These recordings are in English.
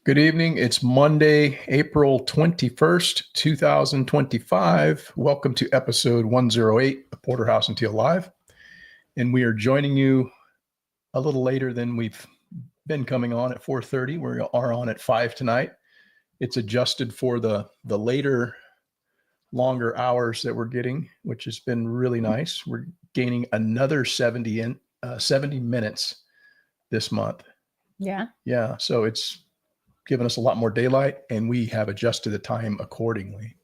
Good evening. It's Monday, April 21st, 2025. Welcome to episode 108 of Porterhouse and Teal Live. And we are joining you a little later than we've been coming on at 4:30. We are on at 5 tonight. It's adjusted for the later, longer hours that we're getting, which has been really nice. We're gaining another 70 minutes this month. Yeah. Yeah. So it's given us a lot more daylight, and we have adjusted the time accordingly.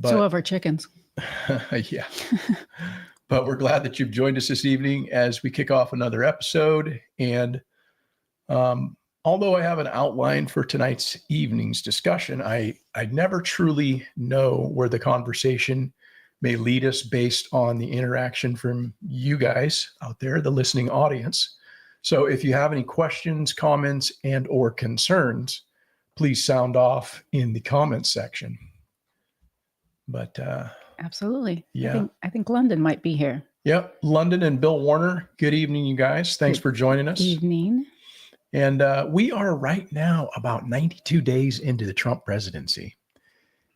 So have our chickens. Yeah. But we're glad that you've joined us this evening as we kick off another episode. And although I have an outline for tonight's evening's discussion, I never truly know where the conversation may lead us based on the interaction from you guys out there, the listening audience. So if you have any questions, comments, and or concerns, please sound off in the comments section. But absolutely. Yeah. I think London might be here. Yep. London and Bill Warner. Good evening, you guys. Thanks for joining us. Evening. And we are right now about 92 days into the Trump presidency.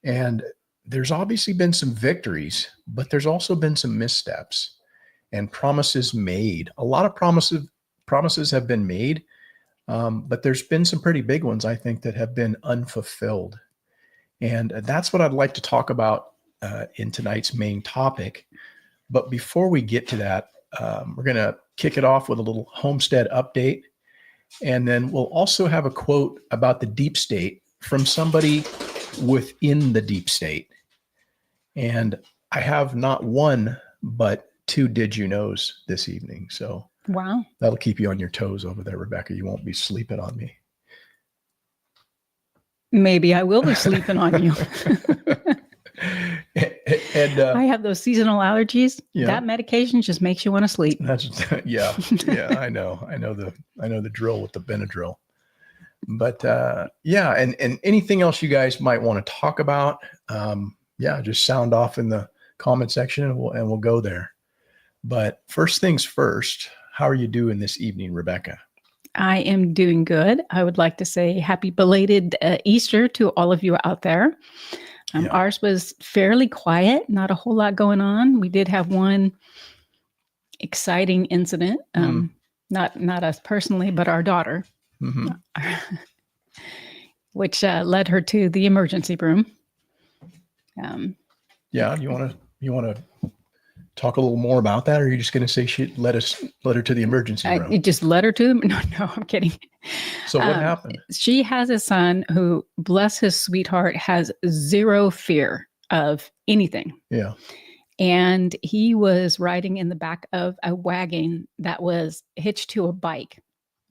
And there's obviously been some victories, but there's also been some missteps and promises made. A lot of promises have been made, but there's been some pretty big ones, I think, that have been unfulfilled. And that's what I'd like to talk about in tonight's main topic. But before we get to that, we're going to kick it off with a little homestead update. And then we'll also have a quote about the deep state from somebody within the deep state. And I have not one, but two did you knows this evening. So wow, that'll keep you on your toes over there, Rebecca. You won't be sleeping on me. Maybe I will be sleeping on you. And I have those seasonal allergies. Yeah. That medication just makes you want to sleep. That's yeah. I know the drill with the Benadryl. But yeah, and anything else you guys might want to talk about, just sound off in the comment section and we'll go there. But first things first, how are you doing this evening, Rebecca? I am doing good. I would like to say happy belated Easter to all of you out there. Ours was fairly quiet, not a whole lot going on. We did have one exciting incident, not us personally, but our daughter, which led her to the emergency room. You want to talk a little more about that, or are you just going to say she let her to the emergency room? It just led her to them. No, I'm kidding. So what happened? She has a son who, bless his sweetheart, has zero fear of anything. Yeah. And he was riding in the back of a wagon that was hitched to a bike.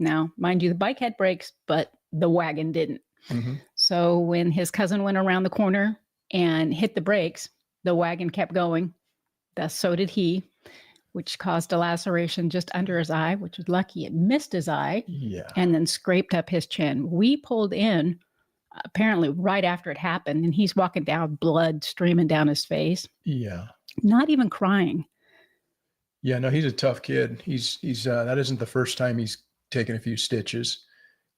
Now, mind you, the bike had brakes, but the wagon didn't. Mm-hmm. So when his cousin went around the corner and hit the brakes, the wagon kept going. Thus, so did he, which caused a laceration just under his eye, which was lucky. It missed his eye and then scraped up his chin. We pulled in apparently right after it happened, and he's walking down, blood streaming down his face. Yeah. Not even crying. Yeah, no, he's a tough kid. He's that isn't the first time he's taken a few stitches.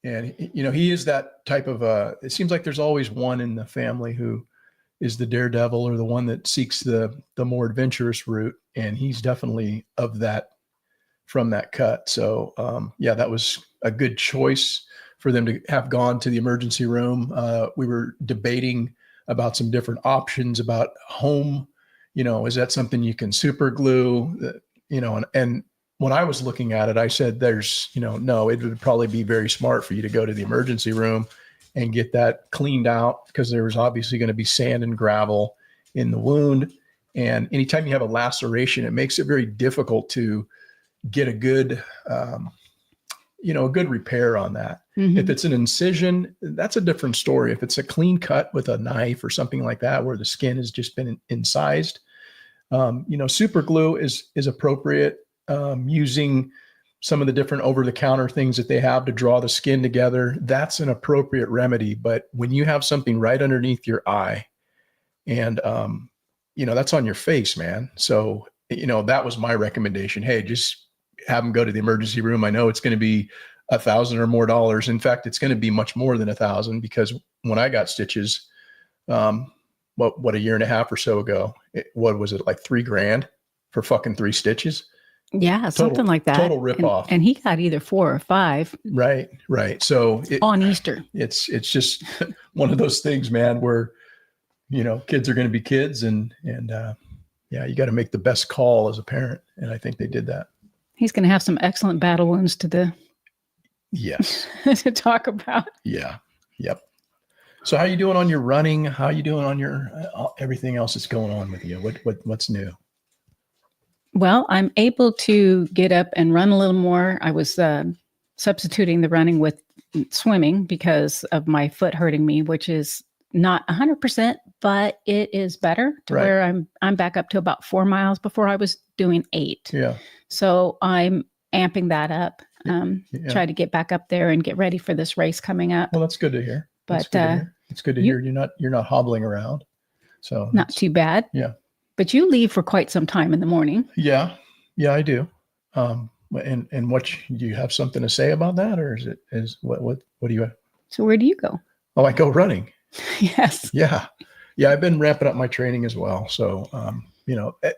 And, he is that type of, it seems like there's always one in the family who is the daredevil or the one that seeks the more adventurous route. And he's definitely of that, from that cut. So that was a good choice for them to have gone to the emergency room. We were debating about some different options about home, is that something you can super glue, and when I was looking at it, I said, no, it would probably be very smart for you to go to the emergency room and get that cleaned out, because there was obviously going to be sand and gravel in the wound. And anytime you have a laceration, it makes it very difficult to get a good, a good repair on that. Mm-hmm. If it's an incision, that's a different story. If it's a clean cut with a knife or something like that, where the skin has just been incised, super glue is appropriate. Using some of the different over-the-counter things that they have to draw the skin together, that's an appropriate remedy. But when you have something right underneath your eye and, that's on your face, man. So, that was my recommendation. Hey, just have them go to the emergency room. I know it's going to be $1,000 or more dollars. In fact, it's going to be much more than 1,000 because when I got stitches, what a year and a half or so ago, what was it, like $3,000 for fucking 3 stitches? Yeah, something like that. Total ripoff. And he got either 4 or 5. Right. So on Easter. It's just one of those things, man, where, kids are going to be kids and you got to make the best call as a parent. And I think they did that. He's going to have some excellent battle wounds yes, to talk about. Yeah. Yep. So how you doing on your running? How you doing on your everything else that's going on with you? What's new? Well, I'm able to get up and run a little more. I was substituting the running with swimming because of my foot hurting me, which is not 100%, but it is better to where I'm back up to about 4 miles. Before I was doing 8. Yeah. So I'm amping that up. Try to get back up there and get ready for this race coming up. Well, that's good to hear. But it's good to hear you're not hobbling around. So not too bad. Yeah. But you leave for quite some time in the morning. Yeah, I do. And do you have something to say about that, or what do you have? So where do you go? Oh, I go running. Yes. Yeah. I've been ramping up my training as well. So,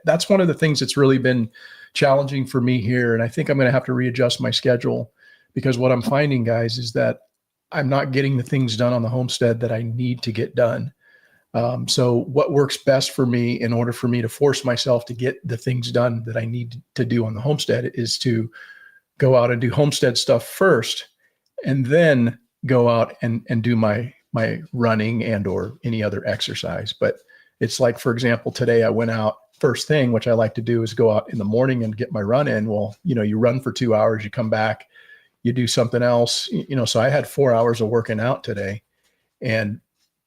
that's one of the things that's really been challenging for me here. And I think I'm going to have to readjust my schedule because what I'm finding, guys, is that I'm not getting the things done on the homestead that I need to get done. So what works best for me in order for me to force myself to get the things done that I need to do on the homestead is to go out and do homestead stuff first, and then go out and do my running and or any other exercise. But it's like, for example, today I went out first thing, which I like to do is go out in the morning and get my run in. Well, you run for 2 hours, you come back, you do something else, so I had 4 hours of working out today, and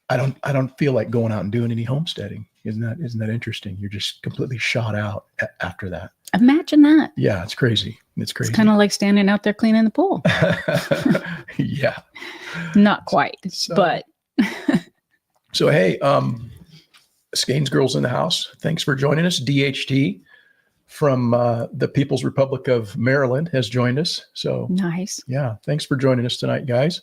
I don't feel like going out and doing any homesteading. Isn't that interesting? You're just completely shot out after that. Imagine that. Yeah, it's crazy. It's kind of like standing out there cleaning the pool. Yeah. Not quite, but. So, hey, Skane's Girls in the House. Thanks for joining us. DHT from the People's Republic of Maryland has joined us. So nice. Yeah. Thanks for joining us tonight, guys.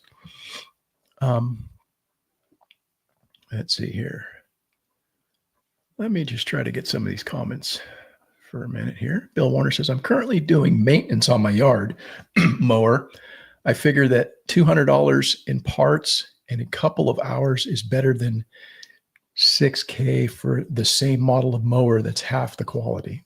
Let's see here. Let me just try to get some of these comments for a minute here. Bill Warner says, I'm currently doing maintenance on my yard mower. I figure that $200 in parts in a couple of hours is better than $6,000 for the same model of mower that's half the quality.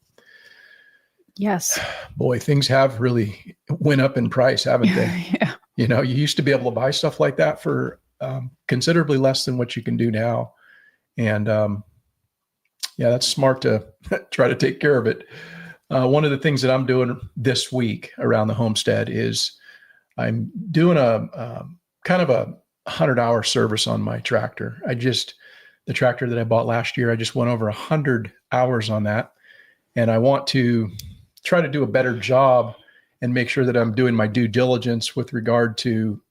Yes. Boy, things have really went up in price, haven't they? Yeah. You used to be able to buy stuff like that for considerably less than what you can do now. And that's smart to try to take care of it. One of the things that I'm doing this week around the homestead is I'm doing a kind of a 100-hour service on my tractor. The tractor that I bought last year, I just went over 100 hours on that. And I want to try to do a better job and make sure that I'm doing my due diligence with regard to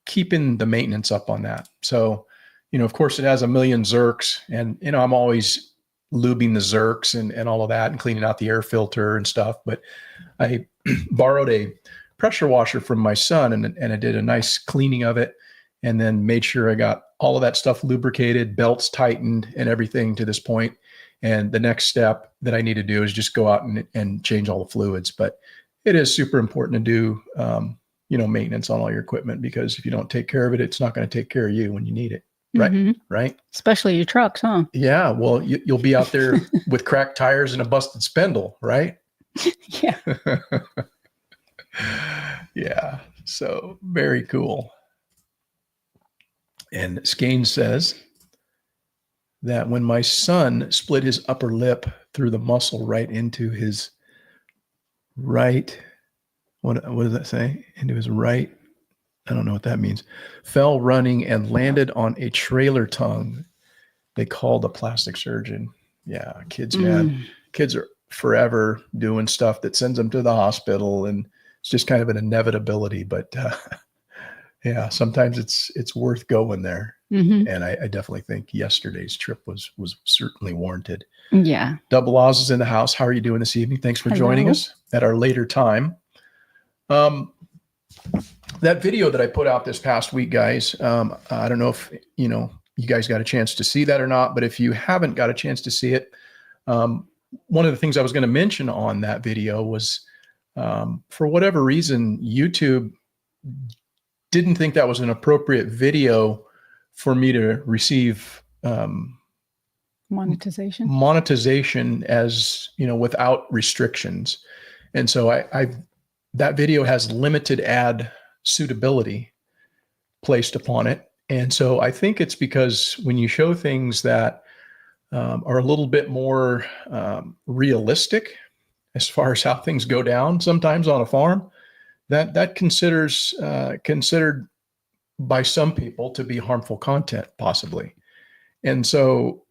keeping the maintenance up on that. So, of course it has a million zerks, and, I'm always lubing the zerks and all of that and cleaning out the air filter and stuff. But I borrowed a pressure washer from my son and I did a nice cleaning of it, and then made sure I got all of that stuff lubricated, belts tightened and everything to this point. And the next step that I need to do is just go out and change all the fluids. But it is super important to do, maintenance on all your equipment, because if you don't take care of it, it's not going to take care of you when you need it. Right. Mm-hmm. Right. Especially your trucks, huh? Yeah. Well, you'll be out there with cracked tires and a busted spindle. Right. Yeah. Yeah. So very cool. And Skane says that when my son split his upper lip through the muscle right into his right, what does that say? Into his right, I don't know what that means, fell running and landed on a trailer tongue. They called a plastic surgeon. Yeah, kids, man. Kids are forever doing stuff that sends them to the hospital. And it's just kind of an inevitability, but yeah, sometimes it's worth going there. Mm-hmm. And I definitely think yesterday's trip was certainly warranted. Yeah. Double Oz is in the house. How are you doing this evening? Thanks for joining us at our later time. That video that I put out this past week, guys, I don't know if, you guys got a chance to see that or not, but if you haven't got a chance to see it, one of the things I was going to mention on that video was, for whatever reason, YouTube didn't think that was an appropriate video for me to receive monetization as, without restrictions. And so that video has limited ad suitability placed upon it. And so I think it's because when you show things that are a little bit more realistic as far as how things go down sometimes on a farm, that considered by some people to be harmful content, possibly. And so,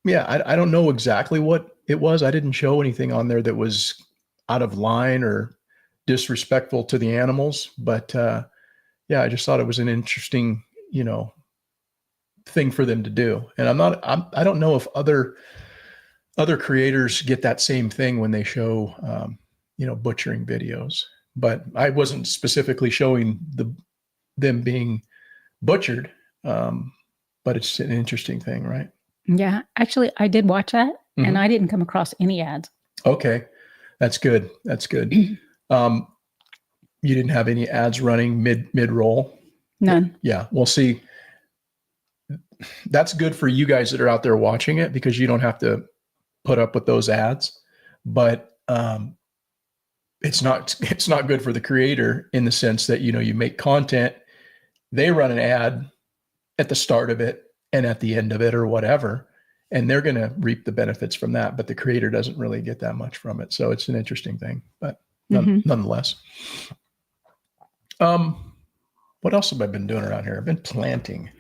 yeah, I don't know exactly what it was. I didn't show anything on there that was out of line or disrespectful to the animals, but yeah, I just thought it was an interesting, thing for them to do. And I don't know if other creators get that same thing when they show, butchering videos, but I wasn't specifically showing them being butchered. But it's an interesting thing, right? Yeah, actually I did watch that and I didn't come across any ads. Okay. That's good. That's good. You didn't have any ads running mid roll? None. Yeah. Well, see, that's good for you guys that are out there watching it because you don't have to put up with those ads, but it's not good for the creator in the sense that, you make content, they run an ad at the start of it and at the end of it or whatever, and they're going to reap the benefits from that, but the creator doesn't really get that much from it. So it's an interesting thing, but nonetheless. What else have I been doing around here? I've been planting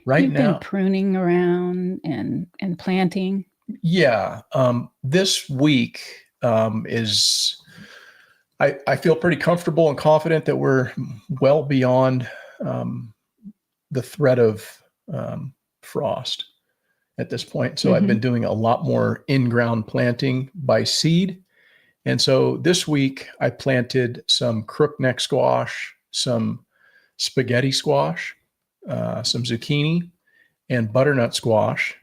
You've now. Been pruning around and planting. Yeah. This week is, I feel pretty comfortable and confident that we're well beyond the threat of frost at this point. So I've been doing a lot more in-ground planting by seed. And so this week I planted some crookneck squash, some spaghetti squash, some zucchini and butternut squash.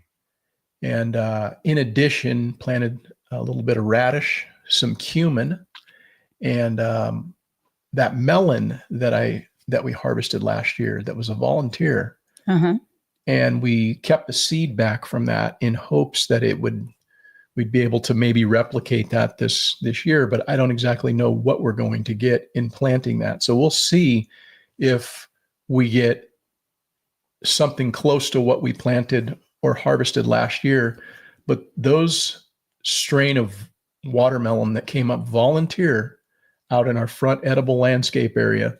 And in addition, planted a little bit of radish, some cumin, and that melon that we harvested last year that was a volunteer. And we kept the seed back from that in hopes that we'd be able to maybe replicate that this year, but I don't exactly know what we're going to get in planting that. So we'll see if we get something close to what we planted or harvested last year. But those strain of watermelon that came up volunteer out in our front edible landscape area,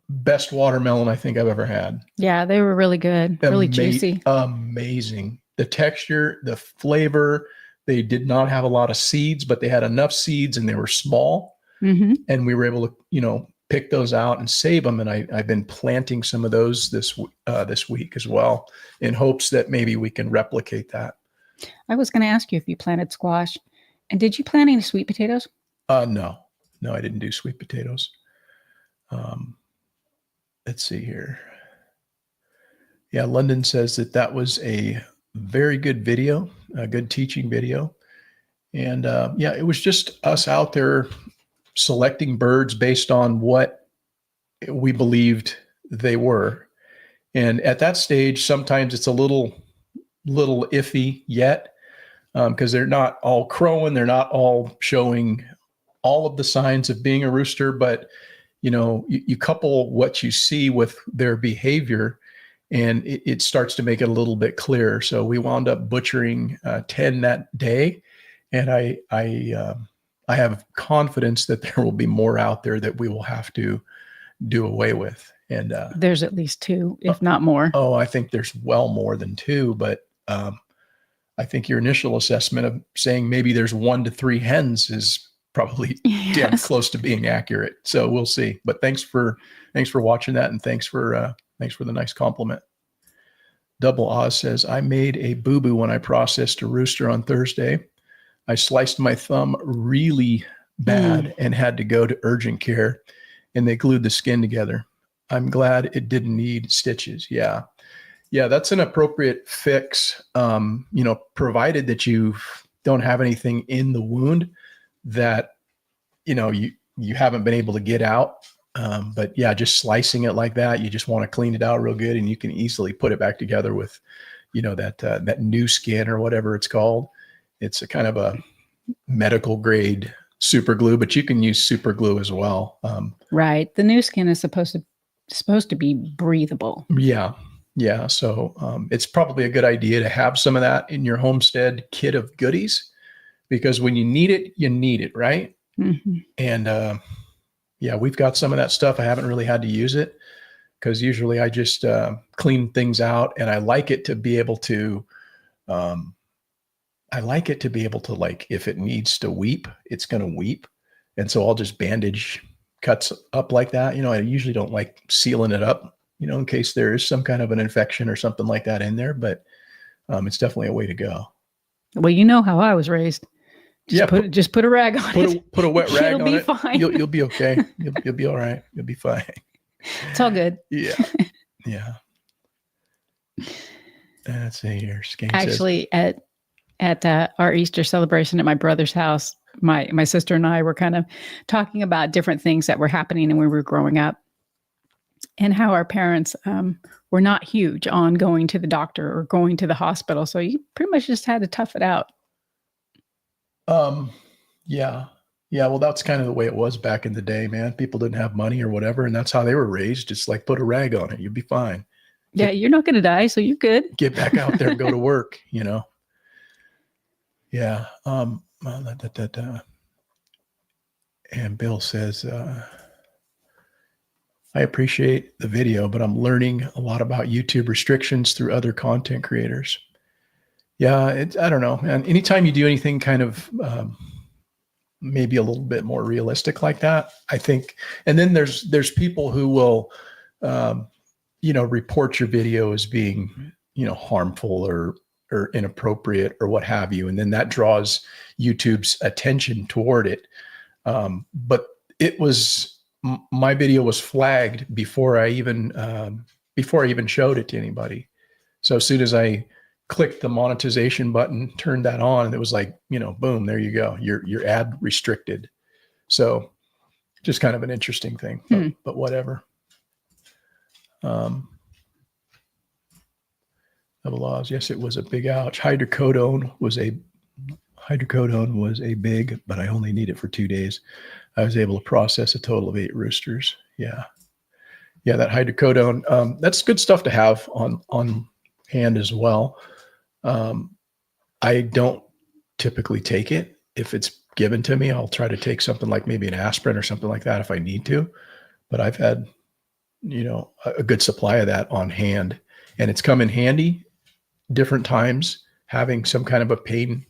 best watermelon I think I've ever had. Yeah, they were really good, really juicy. Amazing. The texture, the flavor, they did not have a lot of seeds, but they had enough seeds and they were small. And we were able to, pick those out and save them. And I've been planting some of those this week as well in hopes that maybe we can replicate that. I was going to ask you if you planted squash. And did you plant any sweet potatoes? No, I didn't do sweet potatoes. Let's see here. Yeah, London says that was a very good video, a good teaching video. And yeah, it was just us out there selecting birds based on what we believed they were. And at that stage, sometimes it's a little iffy yet because they're not all crowing. They're not all showing all of the signs of being a rooster, but you couple what you see with their behavior and it starts to make it a little bit clearer. So we wound up butchering 10 that day. And I have confidence that there will be more out there that we will have to do away with. And there's at least 2, if not more. Oh, I think there's well more than 2, but I think your initial assessment of saying maybe there's 1 to 3 hens is probably damn close to being accurate. So we'll see. But thanks for watching that, and thanks for the nice compliment. Double Oz says, I made a boo-boo when I processed a rooster on Thursday. I sliced my thumb really bad and had to go to urgent care, and they glued the skin together. I'm glad it didn't need stitches. Yeah, that's an appropriate fix, provided that you don't have anything in the wound that, you haven't been able to get out. But yeah, just slicing it like that, you just want to clean it out real good, and you can easily put it back together with, that new skin or whatever it's called. It's a kind of a medical grade super glue, but you can use super glue as well. Right. The new skin is supposed to be breathable. Yeah. So it's probably a good idea to have some of that in your homestead kit of goodies, because when you need it, right? Mm-hmm. And we've got some of that stuff. I haven't really had to use it because usually I just clean things out, and I like it to be able to, like, if it needs to weep, it's going to weep. And so I'll just bandage cuts up like that. I usually don't like sealing it up, in case there is some kind of an infection or something like that in there, but it's definitely a way to go. Well, you know how I was raised. Just put a rag on it. Put a wet rag on it. It'll be fine. You'll be okay. You'll be all right. You'll be fine. It's all good. Yeah. Let's see here. Actually, at our Easter celebration at my brother's house, my sister and I were kind of talking about different things that were happening when we were growing up, and how our parents were not huge on going to the doctor or going to the hospital. So you pretty much just had to tough it out. Yeah. Well, that's kind of the way it was back in the day, man. People didn't have money or whatever, and that's how they were raised. Just like, put a rag on it, you'll be fine. Yeah, you're not going to die, so you're good. Get back out there and go to work, Yeah. And Bill says, I appreciate the video, but I'm learning a lot about YouTube restrictions through other content creators. Yeah, I don't know. And anytime you do anything kind of maybe a little bit more realistic like that, I think, and then there's people who will, report your video as being, harmful or inappropriate or what have you. And then that draws YouTube's attention toward it. But my video was flagged before I even showed it to anybody. So as soon as I clicked the monetization button, turned that on, and it was like, boom, there you go. You're ad restricted. So just kind of an interesting thing, but whatever. Double laws. Yes, it was a big ouch. Hydrocodone was a big, but I only need it for 2 days. I was able to process a total of 8 roosters. Yeah, that hydrocodone, that's good stuff to have on hand as well. I don't typically take it. If it's given to me, I'll try to take something like maybe an aspirin or something like that if I need to. But I've had, a good supply of that on hand, and it's come in handy different times having some kind of a pain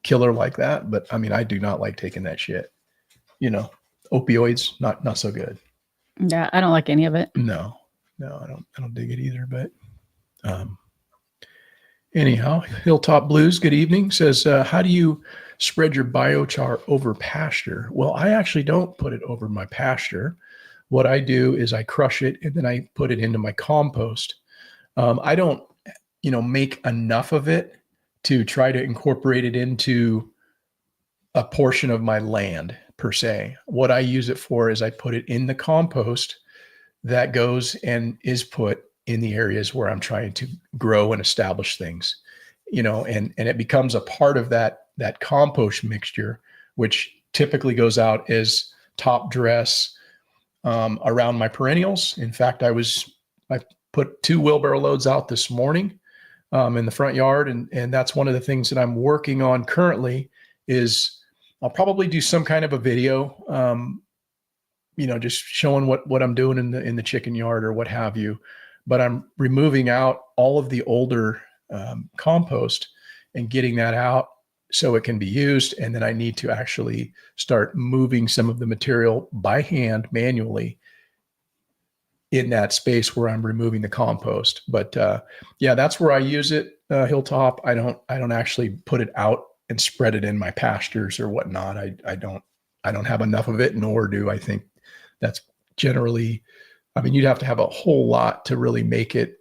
killer like that. But I mean, I do not like taking that shit. Opioids, not so good. Yeah, I don't like any of it. No, I don't dig it either. But anyhow, Hilltop Blues, good evening, says, how do you spread your biochar over pasture? Well, I actually don't put it over my pasture. What I do is I crush it and then I put it into my compost. I don't, make enough of it to try to incorporate it into a portion of my land per se. What I use it for is I put it in the compost that goes and is put in the areas where I'm trying to grow and establish things, and it becomes a part of that compost mixture, which typically goes out as top dress around my perennials. In fact, I put 2 wheelbarrow loads out this morning in the front yard. And that's one of the things that I'm working on currently is I'll probably do some kind of a video, just showing what I'm doing in the chicken yard or what have you. But I'm removing out all of the older compost and getting that out so it can be used. And then I need to actually start moving some of the material by hand manually in that space where I'm removing the compost. But yeah, that's where I use it. Hilltop. I don't actually put it out and spread it in my pastures or whatnot. I don't have enough of it, nor do I think that's generally, I mean, you'd have to have a whole lot to really make it,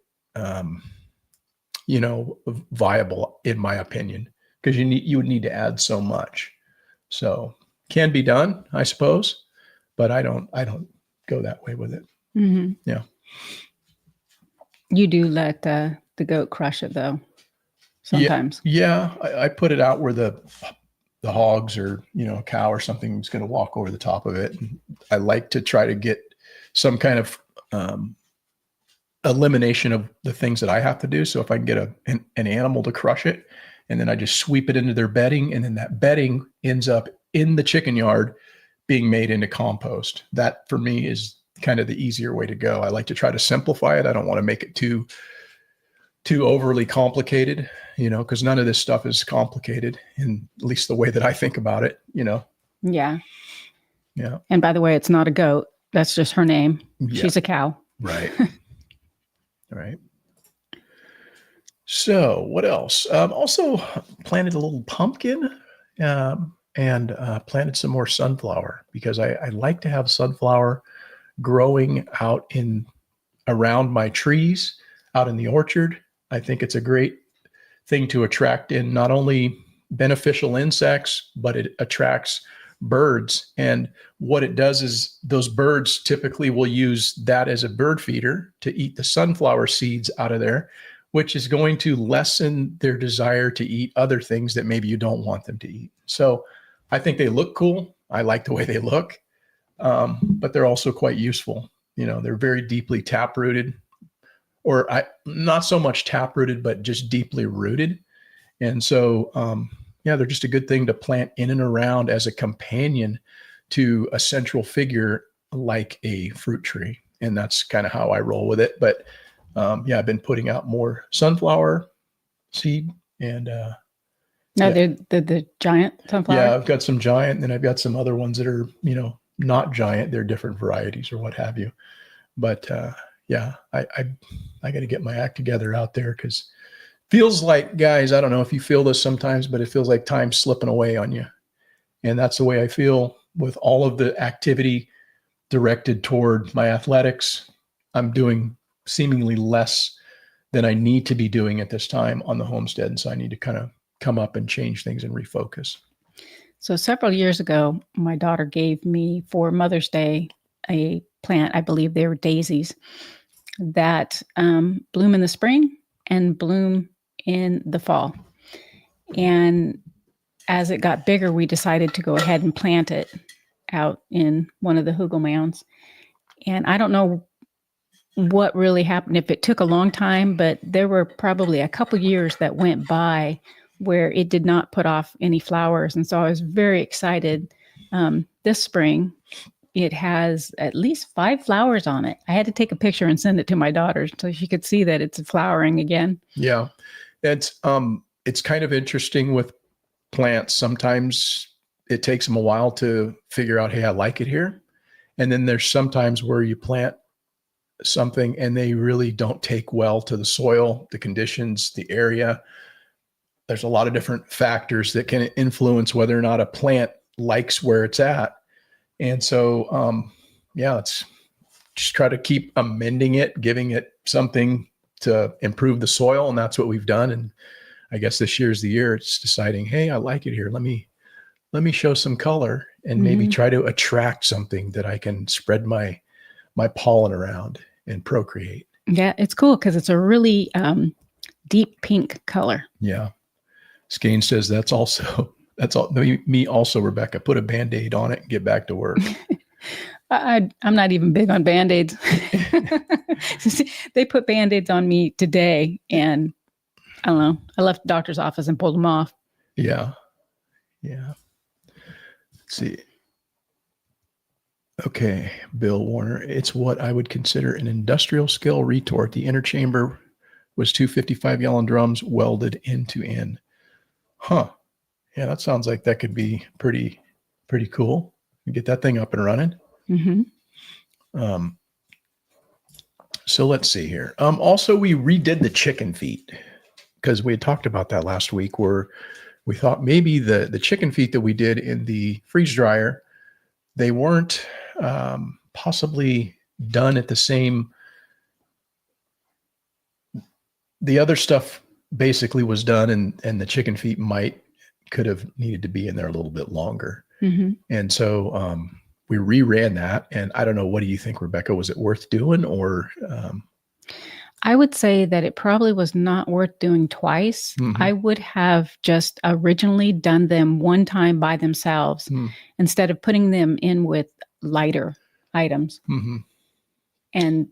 viable, in my opinion, because you would need to add so much. So can be done, I suppose, but I don't go that way with it. Mm-hmm. Yeah. You do let the goat crush it though. Sometimes. Yeah. I put it out where the hogs or, a cow or something is going to walk over the top of it. And I like to try to get some kind of elimination of the things that I have to do. So if I can get an animal to crush it, and then I just sweep it into their bedding, and then that bedding ends up in the chicken yard being made into compost. That for me is kind of the easier way to go. I like to try to simplify it. I don't want to make it too overly complicated, because none of this stuff is complicated, in at least the way that I think about it, Yeah. Yeah. And by the way, it's not a goat. That's just her name. Yeah. She's a cow. Right. Right. So what else? Also planted a little pumpkin, and planted some more sunflower, because I like to have sunflower growing out around my trees, out in the orchard. I think it's a great thing to attract in not only beneficial insects, but it attracts birds. And what it does is those birds typically will use that as a bird feeder to eat the sunflower seeds out of there, which is going to lessen their desire to eat other things that maybe you don't want them to eat. So I think they look cool. I like the way they look, but they're also quite useful. They're very deeply taprooted, or not so much taprooted, but just deeply rooted. And so, they're just a good thing to plant in and around as a companion to a central figure like a fruit tree. And that's kind of how I roll with it. But I've been putting out more sunflower seed, and the giant sunflower. Yeah, I've got some giant, and then I've got some other ones that are, not giant. They're different varieties or what have you. But I got to get my act together out there, because feels like, guys, I don't know if you feel this sometimes, but it feels like time's slipping away on you. And that's the way I feel with all of the activity directed toward my athletics. I'm doing seemingly less than I need to be doing at this time on the homestead. And so I need to kind of come up and change things and refocus. So several years ago, my daughter gave me for Mother's Day a plant. I believe they were daisies that bloom in the spring and bloom in the fall. And as it got bigger, we decided to go ahead and plant it out in one of the hugel mounds. And I don't know what really happened, if it took a long time, but there were probably a couple years that went by where it did not put off any flowers. And so I was very excited. This spring, it has at least 5 flowers on it. I had to take a picture and send it to my daughter so she could see that it's flowering again. Yeah. It's kind of interesting with plants. Sometimes it takes them a while to figure out, hey, I like it here. And then there's sometimes where you plant something and they really don't take well to the soil, the conditions, the area. There's a lot of different factors that can influence whether or not a plant likes where it's at. And so, let's just try to keep amending it, giving it something to improve the soil. And that's what we've done. And I guess this year's the year it's deciding, hey, I like it here. Let me show some color and maybe try to attract something that I can spread my pollen around and procreate. Yeah, it's cool because it's a really deep pink color. Yeah. Skane says that's all. Me also, Rebecca, put a Band-Aid on it and get back to work. I'm not even big on Band-Aids. They put Band-Aids on me today and I don't know. I left the doctor's office and pulled them off. Yeah. Yeah. Let's see. Okay. Bill Warner. It's what I would consider an industrial scale retort. The inner chamber was 2 55-gallon drums welded end to end. Huh. Yeah, that sounds like that could be pretty cool. Get that thing up and running. So let's see here. Also, we redid the chicken feet because we had talked about that last week, where we thought maybe the chicken feet that we did in the freeze dryer, they weren't possibly done at the same. The other stuff basically was done, and the chicken feet could have needed to be in there a little bit longer. And so we reran that. And I don't know, what do you think, Rebecca? Was it worth doing, or? I would say that it probably was not worth doing twice. I would have just originally done them one time by themselves instead of putting them in with lighter items. And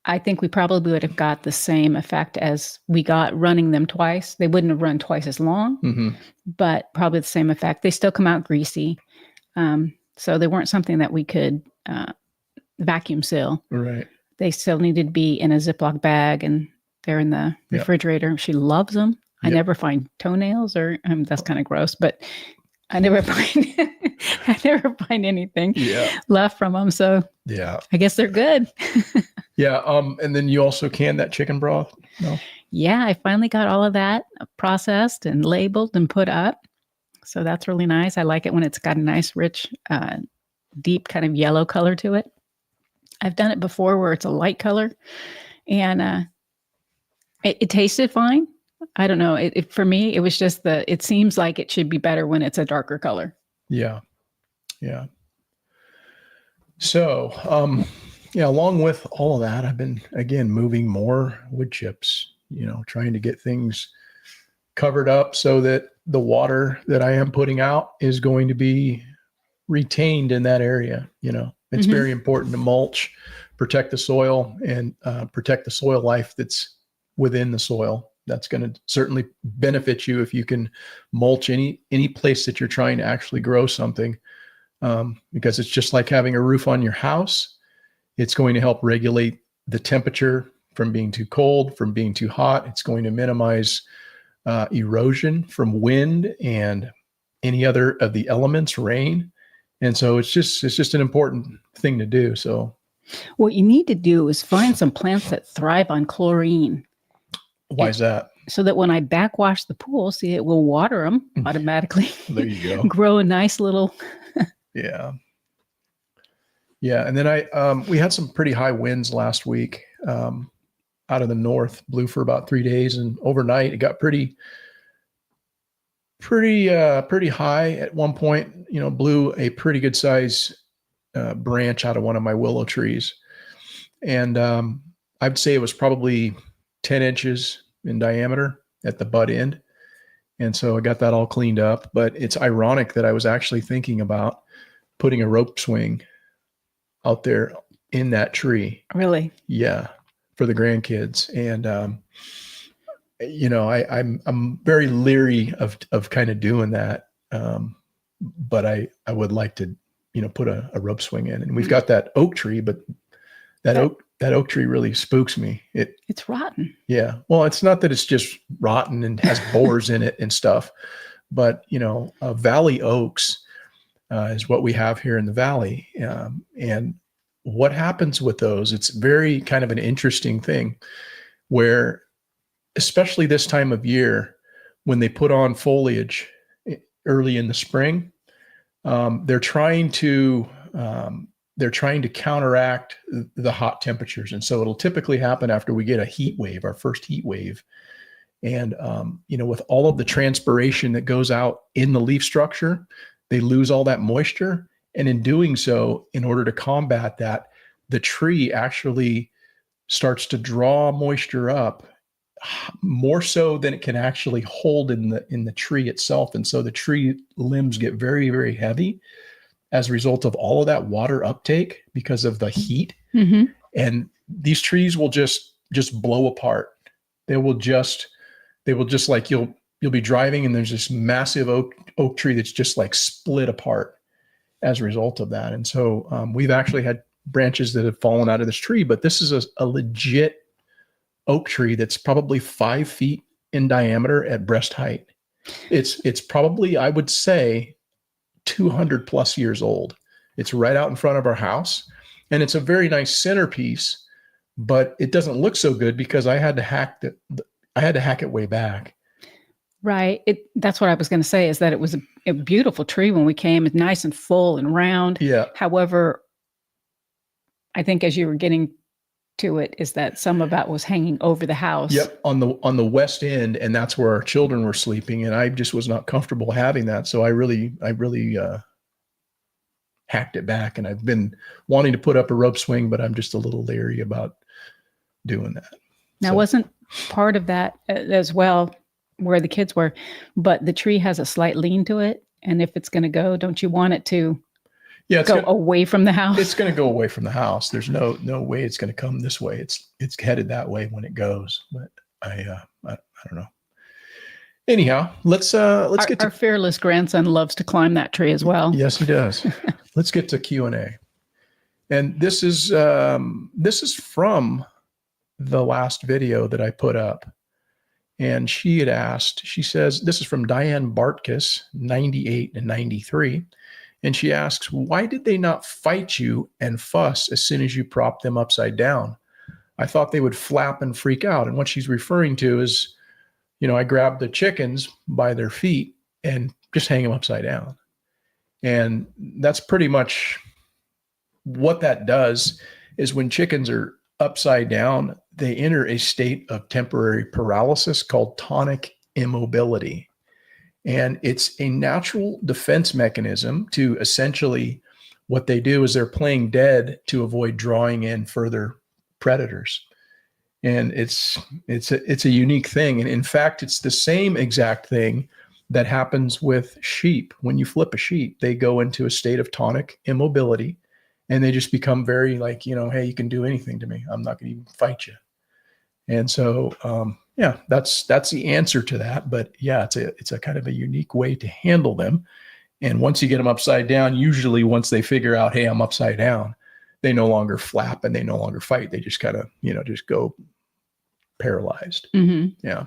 I think we probably would have got the same effect as we got running them twice. They wouldn't have run twice as long, but probably the same effect. They still come out greasy. So they weren't something that we could vacuum seal. Right. They still needed to be in a Ziploc bag, and they're in the refrigerator. She loves them. I never find toenails, or that's kind of gross, but I never find anything left from them. So I guess they're good. And then you also canned that chicken broth? No? Yeah, I finally got all of that processed and labeled and put up. So that's really nice. I like it when it's got a nice, rich, deep kind of yellow color to it. I've done it before where it's a light color, and it tasted fine. I don't know. For me, it was just it seems like it should be better when it's a darker color. Yeah. So, along with all of that, I've been, again, moving more wood chips, trying to get things covered up so that the water that I am putting out is going to be retained in that area. It's very important to mulch, protect the soil, and protect the soil life that's within the soil. That's going to certainly benefit you if you can mulch any place that you're trying to actually grow something, because it's just like having a roof on your house. It's going to help regulate the temperature from being too cold, from being too hot. It's going to minimize erosion from wind and any other of the elements, rain. And so it's just an important thing to do. So what you need to do is find some plants that thrive on chlorine. Why is that? So that when I backwash the pool, it will water them automatically. There you go. Grow a nice little. Yeah. And then we had some pretty high winds last week out of the north, blew for about 3 days, and overnight it got pretty high at one point. Blew a pretty good size branch out of one of my willow trees, and I'd say it was probably 10 inches in diameter at the butt end. And so I got that all cleaned up. But it's ironic that I was actually thinking about putting a rope swing out there in that tree. Really? Yeah, for the grandkids. And I'm very leery of kind of doing that. But I would like to, put a rope swing in. And we've got that oak tree, but that oak tree really spooks me. It's rotten. Yeah. Well, it's not that it's just rotten and has borers in it and stuff, but valley oaks is what we have here in the valley. And what happens with those? It's very kind of an interesting thing where, especially this time of year, when they put on foliage early in the spring, they're trying to counteract the hot temperatures. And so it'll typically happen after we get a heat wave, our first heat wave. And, with all of the transpiration that goes out in the leaf structure, they lose all that moisture. And in doing so, in order to combat that, the tree actually starts to draw moisture up more so than it can actually hold in the tree itself. And so the tree limbs get very, very heavy as a result of all of that water uptake because of the heat. And these trees will just blow apart. They will just like, you'll be driving and there's this massive oak tree that's just like split apart as a result of that. And so we've actually had branches that have fallen out of this tree, but this is a legit oak tree that's probably 5 feet in diameter at breast height. It's probably, I would say, 200 plus years old. It's right out in front of our house, and it's a very nice centerpiece, but it doesn't look so good because I had to hack it way back. Right. That's what I was going to say, is that it was a beautiful tree when we came. It's nice and full and round. Yeah. However, I think as you were getting to it, is that some of that was hanging over the house. Yep, on the west end, and that's where our children were sleeping, and I just was not comfortable having that, so I really hacked it back, and I've been wanting to put up a rope swing, but I'm just a little leery about doing that. Now, wasn't part of that as well where the kids were, but the tree has a slight lean to it, and if it's going to go, don't you want it to go away from the house? It's going to go away from the house. There's no way it's going to come this way. It's headed that way when it goes, but I don't know. Anyhow, let's get to our fearless grandson loves to climb that tree as well. Yes, he does. Let's get to Q&A. And this is from the last video that I put up. And she had asked, she says, this is from Diane Bartkus, 98 and 93. And she asks, why did they not fight you and fuss as soon as you propped them upside down? I thought they would flap and freak out. And what she's referring to is, I grabbed the chickens by their feet and just hang them upside down. And that's pretty much what that does. Is when chickens are upside down, they enter a state of temporary paralysis called tonic immobility. And it's a natural defense mechanism to essentially, what they do is they're playing dead to avoid drawing in further predators. And it's a unique thing. And in fact, it's the same exact thing that happens with sheep. When you flip a sheep, they go into a state of tonic immobility, and they just become very like, hey, you can do anything to me. I'm not going to even fight you. And so, that's the answer to that. But yeah, it's a kind of a unique way to handle them. And once you get them upside down, usually once they figure out, hey, I'm upside down, they no longer flap and they no longer fight. They just kind of, just go paralyzed. Mm-hmm. Yeah.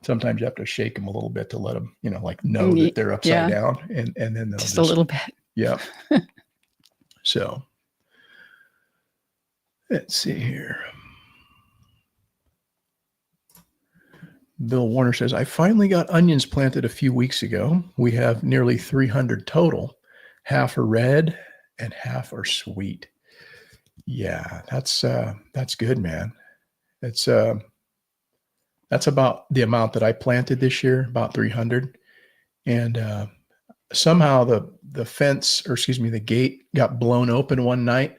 Sometimes you have to shake them a little bit to let them, know that they're upside down, and then they'll just a little bit. Yeah. So let's see here. Bill Warner says, I finally got onions planted a few weeks ago. We have nearly 300 total. Half are red and half are sweet. Yeah, that's good, man. That's about the amount that I planted this year, about 300. And somehow the fence, or excuse me, the gate got blown open one night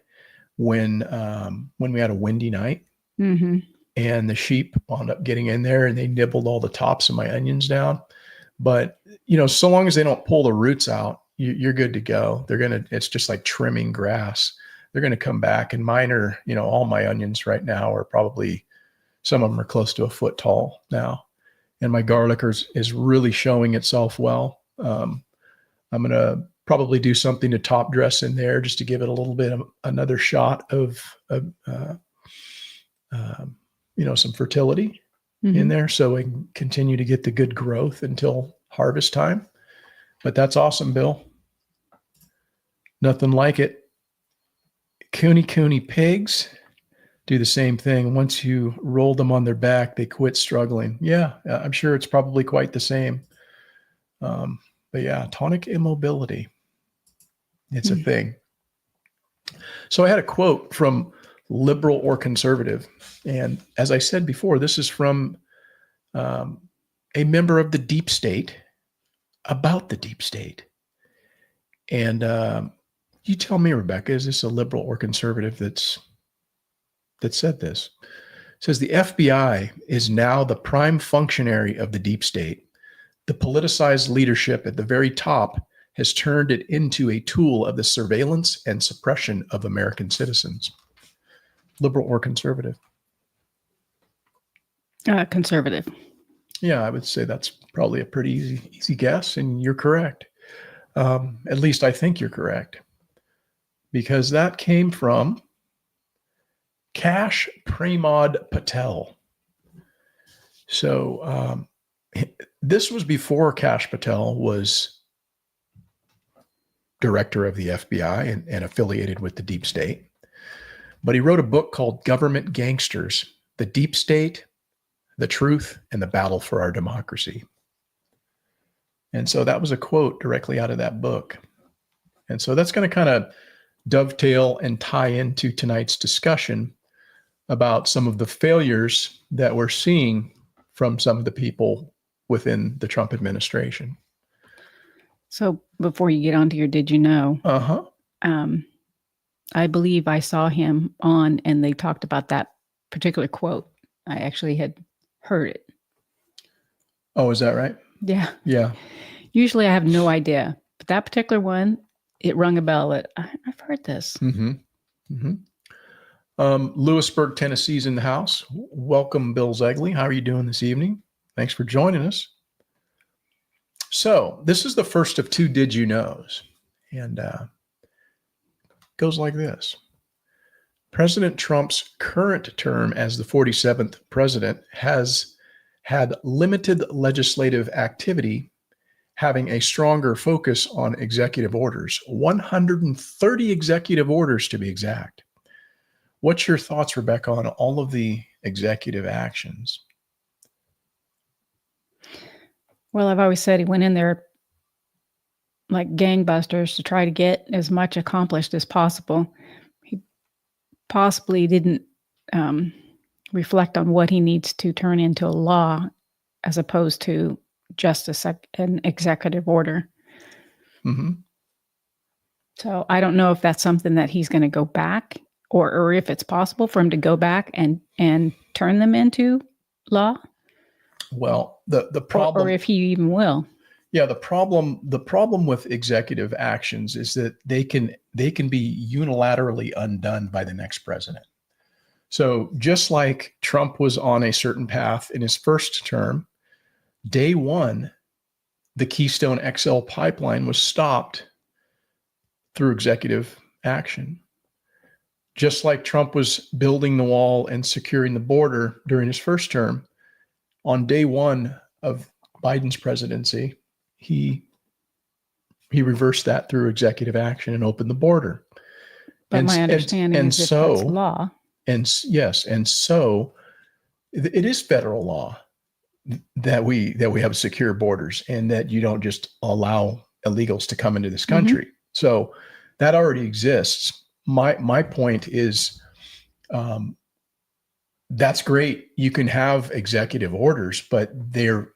when we had a windy night. Mm-hmm. And the sheep wound up getting in there and they nibbled all the tops of my onions down. But, so long as they don't pull the roots out, you're good to go. It's just like trimming grass. They're going to come back, and mine are, all my onions right now are probably, some of them are close to a foot tall now. And my garlic is really showing itself well. I'm going to probably do something to top dress in there just to give it a little bit of another shot of some fertility in there, so we can continue to get the good growth until harvest time. But that's awesome, Bill. Nothing like it. Cooney pigs do the same thing. Once you roll them on their back, they quit struggling. Yeah, I'm sure it's probably quite the same. But yeah, tonic immobility. It's a thing. So I had a quote from Liberal or Conservative. And as I said before, this is from a member of the deep state about the deep state. And you tell me, Rebecca, is this a liberal or conservative that said this? It says the FBI is now the prime functionary of the deep state. The politicized leadership at the very top has turned it into a tool of the surveillance and suppression of American citizens. Liberal or conservative? Conservative. Yeah, I would say that's probably a pretty easy guess, and you're correct. At least I think you're correct, because that came from Kash Pramod Patel. So this was before Kash Patel was director of the FBI and affiliated with the deep state. But he wrote a book called Government Gangsters, The Deep State, the Truth, and the Battle for Our Democracy. And so that was a quote directly out of that book. And so that's going to kind of dovetail and tie into tonight's discussion about some of the failures that we're seeing from some of the people within the Trump administration. So before you get on to your did you know, I believe I saw him on and they talked about that particular quote. I actually had heard it. Oh, is that right? Yeah. Yeah. Usually I have no idea, but that particular one, it rung a bell that I've heard this. Mm-hmm. Mm-hmm. Lewisburg, Tennessee's in the house. Welcome, Bill Zegley. How are you doing this evening? Thanks for joining us. So this is the first of two Did You Knows, and goes like this. President Trump's current term as the 47th president has had limited legislative activity, having a stronger focus on executive orders, 130 executive orders to be exact. What's your thoughts, Rebecca, on all of the executive actions? Well, I've always said he went in there like gangbusters to try to get as much accomplished as possible. He possibly didn't reflect on what he needs to turn into a law as opposed to just an executive order. Mm-hmm. So I don't know if that's something that he's going to go back or if it's possible for him to go back and turn them into law. Well, the problem, or if he even will. Yeah, the problem with executive actions is that they can be unilaterally undone by the next president. So just like Trump was on a certain path in his first term, day one, the Keystone XL pipeline was stopped through executive action. Just like Trump was building the wall and securing the border during his first term, on day one of Biden's presidency, he reversed that through executive action and opened the border. But my understanding is that that's law. And yes, and so it is federal law that we have secure borders and that you don't just allow illegals to come into this country. Mm-hmm. So that already exists. My point is, that's great. You can have executive orders, but they're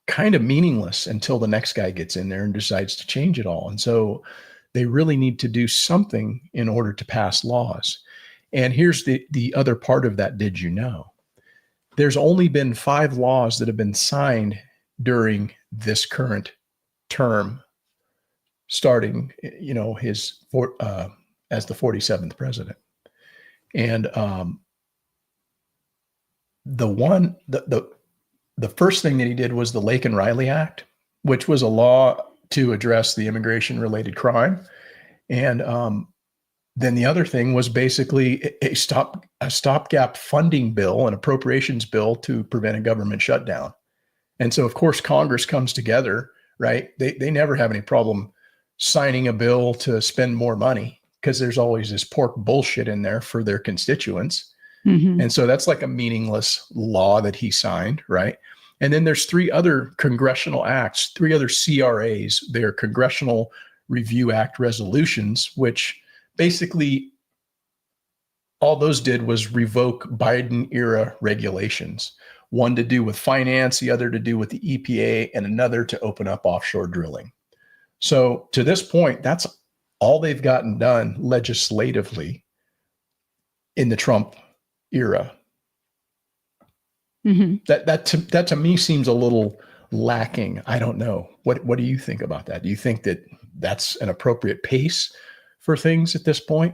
kind of meaningless until the next guy gets in there and decides to change it all. And so they really need to do something in order to pass laws. And here's the other part of that. Did you know? There's only been 5 laws that have been signed during this current term, starting, his as the 47th president. And the first thing that he did was the Lake and Riley Act, which was a law to address the immigration-related crime. And then the other thing was basically a stopgap funding bill, an appropriations bill to prevent a government shutdown. And so, of course, Congress comes together, right? They never have any problem signing a bill to spend more money because there's always this pork bullshit in there for their constituents. Mm-hmm. And so that's like a meaningless law that he signed, right? And then there's 3 other congressional acts, 3 other CRAs. They're Congressional Review Act resolutions, which basically all those did was revoke Biden era regulations. One to do with finance, the other to do with the EPA, and another to open up offshore drilling. So to this point, that's all they've gotten done legislatively in the Trump era. Mm-hmm. That to me seems a little lacking. I don't know. What do you think about that? Do you think that that's an appropriate pace for things at this point?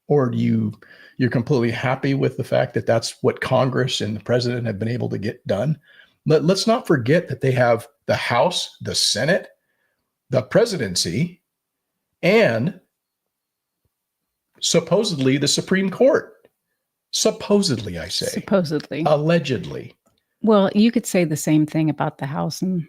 Or you're completely happy with the fact that that's what Congress and the president have been able to get done? Let's not forget that they have the House, the Senate, the presidency, and supposedly the Supreme Court. Supposedly, I say. Supposedly. Allegedly. Well, you could say the same thing about the House and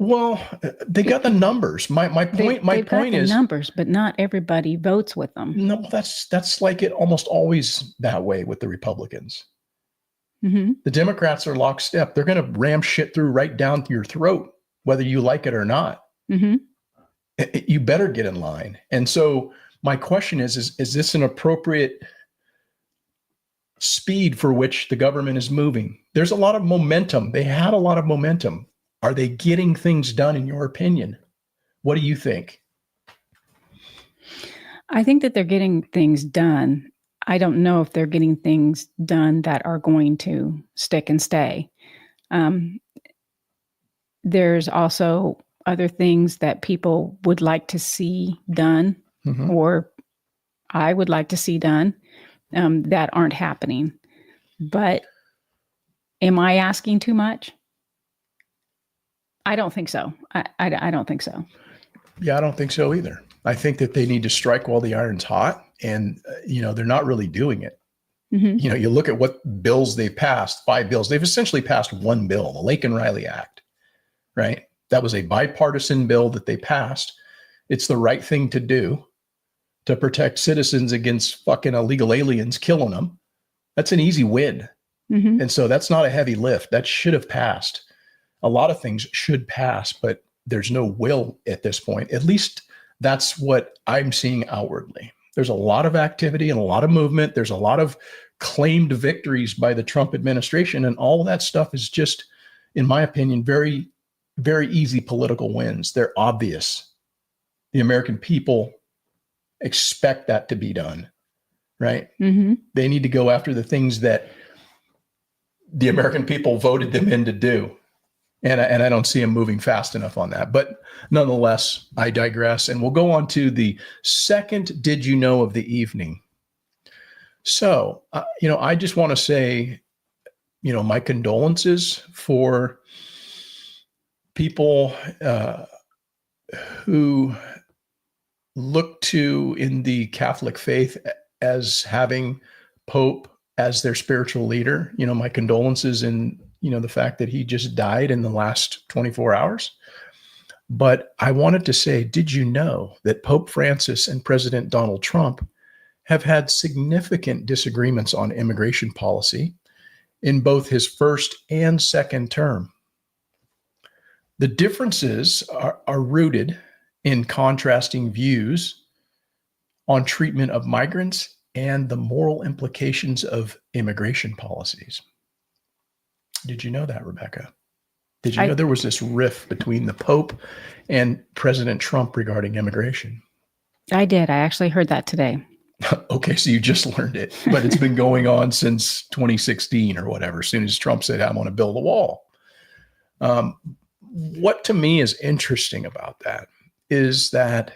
Well, they got the numbers. My point They've got the is numbers, but not everybody votes with them. no. That's like it almost always that way with the Republicans. Mm-hmm. The Democrats are lockstep. They're going to ram shit through right down your throat, whether you like it or not. Mm-hmm. You better get in line. And so my question is this an appropriate speed for which the government is moving? There's a lot of momentum. They had a lot of momentum. Are they getting things done, in your opinion? What do you think? I think that they're getting things done. I don't know if they're getting things done that are going to stick and stay. There's also other things that people would like to see done, or I would like to see done, that aren't happening. But am I asking too much? I don't think so. I don't think so. Yeah, I don't think so either. I think that they need to strike while the iron's hot, and they're not really doing it. Mm-hmm. You look at what bills they've passed, 5 bills. They've essentially passed one bill, the Lake and Riley Act, right? That was a bipartisan bill that they passed. It's the right thing to do to protect citizens against fucking illegal aliens killing them. That's an easy win. Mm-hmm. And so that's not a heavy lift. That should have passed. A lot of things should pass, but there's no will at this point. At least that's what I'm seeing outwardly. There's a lot of activity and a lot of movement. There's a lot of claimed victories by the Trump administration. And all of that stuff is just, in my opinion, very, very easy political wins. They're obvious. The American people expect that to be done, right? Mm-hmm. They need to go after the things that the American people voted them in to do. And I don't see him moving fast enough on that. But nonetheless, I digress. And we'll go on to the second Did You Know of the evening. So, I just want to say, my condolences for people who look to in the Catholic faith as having Pope as their spiritual leader. My condolences in the fact that he just died in the last 24 hours. But I wanted to say, did you know that Pope Francis and President Donald Trump have had significant disagreements on immigration policy in both his first and second term? The differences are rooted in contrasting views on treatment of migrants and the moral implications of immigration policies. Did you know that, Rebecca? Did you know there was this rift between the Pope and President Trump regarding immigration? I did. I actually heard that today. Okay, so you just learned it, but it's been going on since 2016 or whatever, as soon as Trump said, I want to build a wall. What to me is interesting about that is that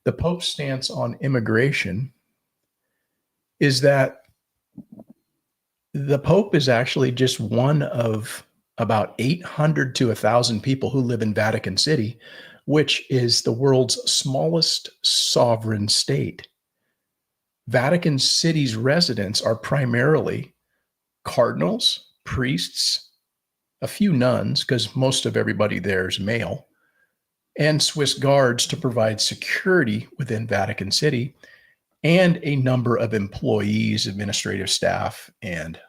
the Pope's stance on immigration is that the Pope is actually just one of about 800 to 1,000 people who live in Vatican City, which is the world's smallest sovereign state. Vatican City's residents are primarily cardinals, priests, a few nuns, because most of everybody there is male, and Swiss guards to provide security within Vatican City, and a number of employees, administrative staff, and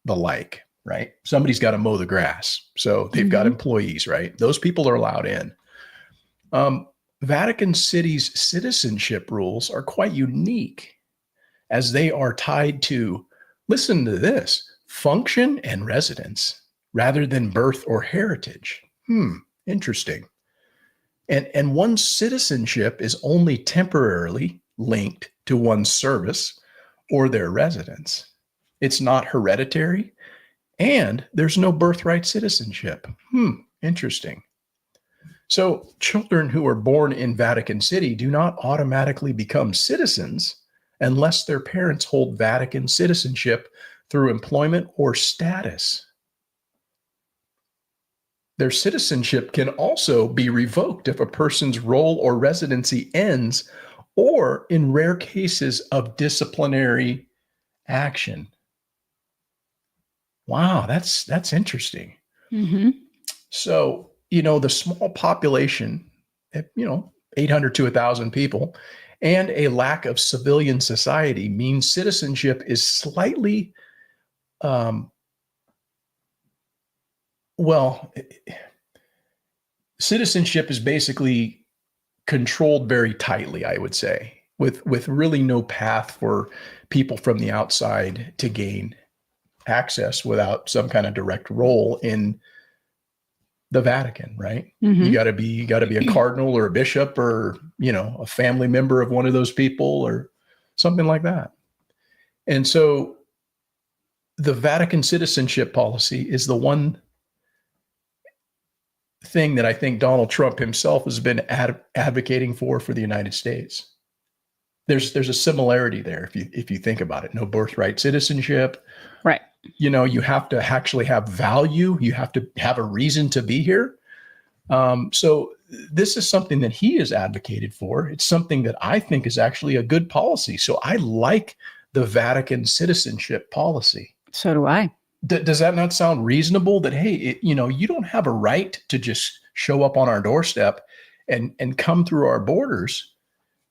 the like, right? Somebody's got to mow the grass. So they've got employees, right? Those people are allowed in. Vatican City's citizenship rules are quite unique as they are tied to, listen to this, function and residence rather than birth or heritage. Interesting. And one's citizenship is only temporarily linked to one's service or their residence. It's not hereditary, and there's no birthright citizenship. Interesting. So children who are born in Vatican City do not automatically become citizens unless their parents hold Vatican citizenship through employment or status. Their citizenship can also be revoked if a person's role or residency ends, or in rare cases of disciplinary action. Wow, that's interesting. So the small population, 800 to 1,000 people, and a lack of civilian society means citizenship is slightly, um, well, citizenship is basically controlled very tightly, I would say, with really no path for people from the outside to gain access without some kind of direct role in the Vatican, right? Mm-hmm. You got to be a cardinal or a bishop or, a family member of one of those people or something like that. And so the Vatican citizenship policy is the one thing that I think Donald Trump himself has been advocating for the United States. There's a similarity there if you think about it. No birthright citizenship. Right. You have to actually have value. You have to have a reason to be here. So this is something that he has advocated for. It's something that I think is actually a good policy. So I like the Vatican citizenship policy. So do I. Does that not sound reasonable? That, hey, you don't have a right to just show up on our doorstep and come through our borders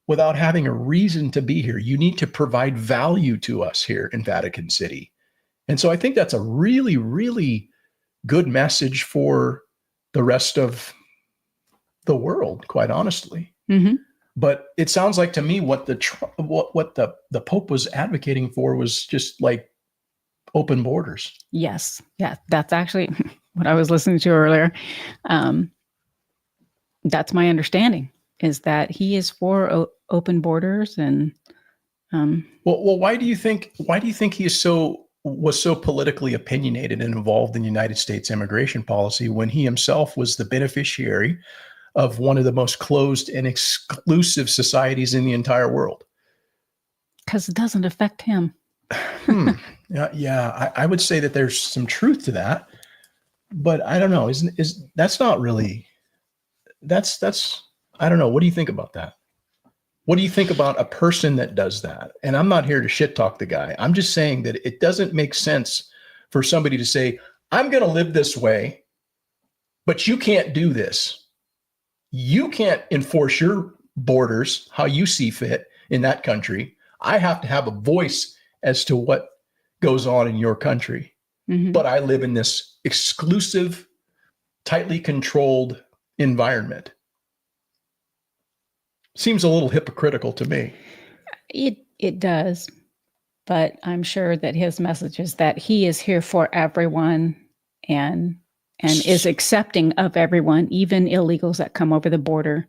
without having a reason to be here. You need to provide value to us here in Vatican City. And so I think that's a really, really good message for the rest of the world, quite honestly. Mm-hmm. But it sounds like to me what the Pope was advocating for was just like open borders. Yes. Yeah. That's actually what I was listening to earlier. That's my understanding, is that he is for open borders. And well, why do you think he was so politically opinionated and involved in United States immigration policy when he himself was the beneficiary of one of the most closed and exclusive societies in the entire world? Because it doesn't affect him. Yeah, I would say that there's some truth to that, but I don't know. That's not really, that's, I don't know. What do you think about that? What do you think about a person that does that? And I'm not here to shit talk the guy. I'm just saying that it doesn't make sense for somebody to say, I'm going to live this way, but you can't do this. You can't enforce your borders how you see fit in that country. I have to have a voice as to what goes on in your country. Mm-hmm. But I live in this exclusive, tightly controlled environment. Seems a little hypocritical to me. It does, but I'm sure that his message is that he is here for everyone and is accepting of everyone, even illegals that come over the border,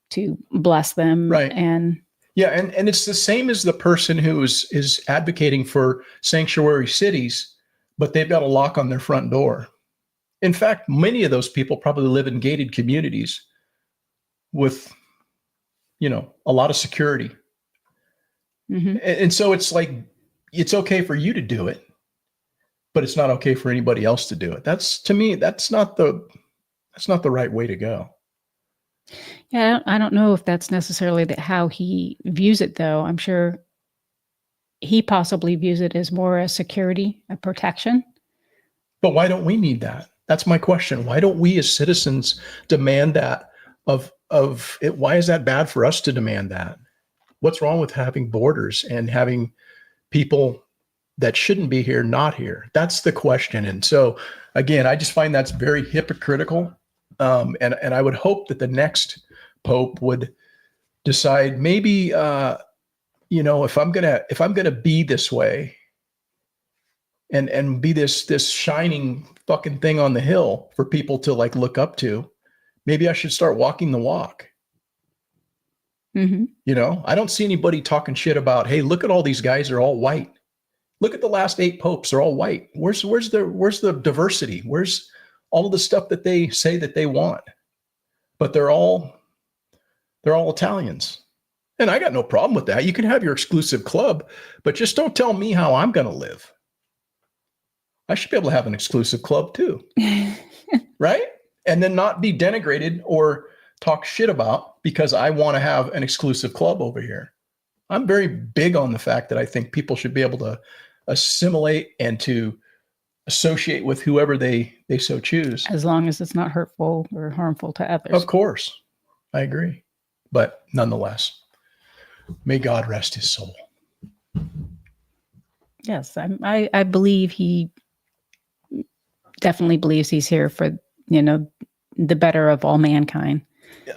to bless them. Right. And yeah, and it's the same as the person who is advocating for sanctuary cities, but they've got a lock on their front door. In fact, many of those people probably live in gated communities with, a lot of security. mm-hmm. And so it's like, it's okay for you to do it, but it's not okay for anybody else to do it. To me, that's not the right way to go. Yeah, I don't know if that's necessarily how he views it, though. I'm sure he possibly views it as more a security, a protection. But why don't we need that? That's my question. Why don't we as citizens demand that of it? Why is that bad for us to demand that? What's wrong with having borders and having people that shouldn't be here not here? That's the question. And so, again, I just find that's very hypocritical. And I would hope that the next Pope would decide maybe, if I'm gonna be this way and be this shining fucking thing on the hill for people to like look up to, maybe I should start walking the walk. Mm-hmm. I don't see anybody talking shit about, hey, look at all these guys, they're all white. Look at the last 8 popes, they're all white. Where's the diversity? Where's all of the stuff that they say that they want? But they're all Italians. And I got no problem with that. You can have your exclusive club, but just don't tell me how I'm going to live. I should be able to have an exclusive club too. Right? And then not be denigrated or talk shit about because I want to have an exclusive club over here. I'm very big on the fact that I think people should be able to assimilate and to associate with whoever they so choose. As long as it's not hurtful or harmful to others. Of course. I agree. But nonetheless, may God rest his soul. Yes, I believe he definitely believes he's here for, the better of all mankind.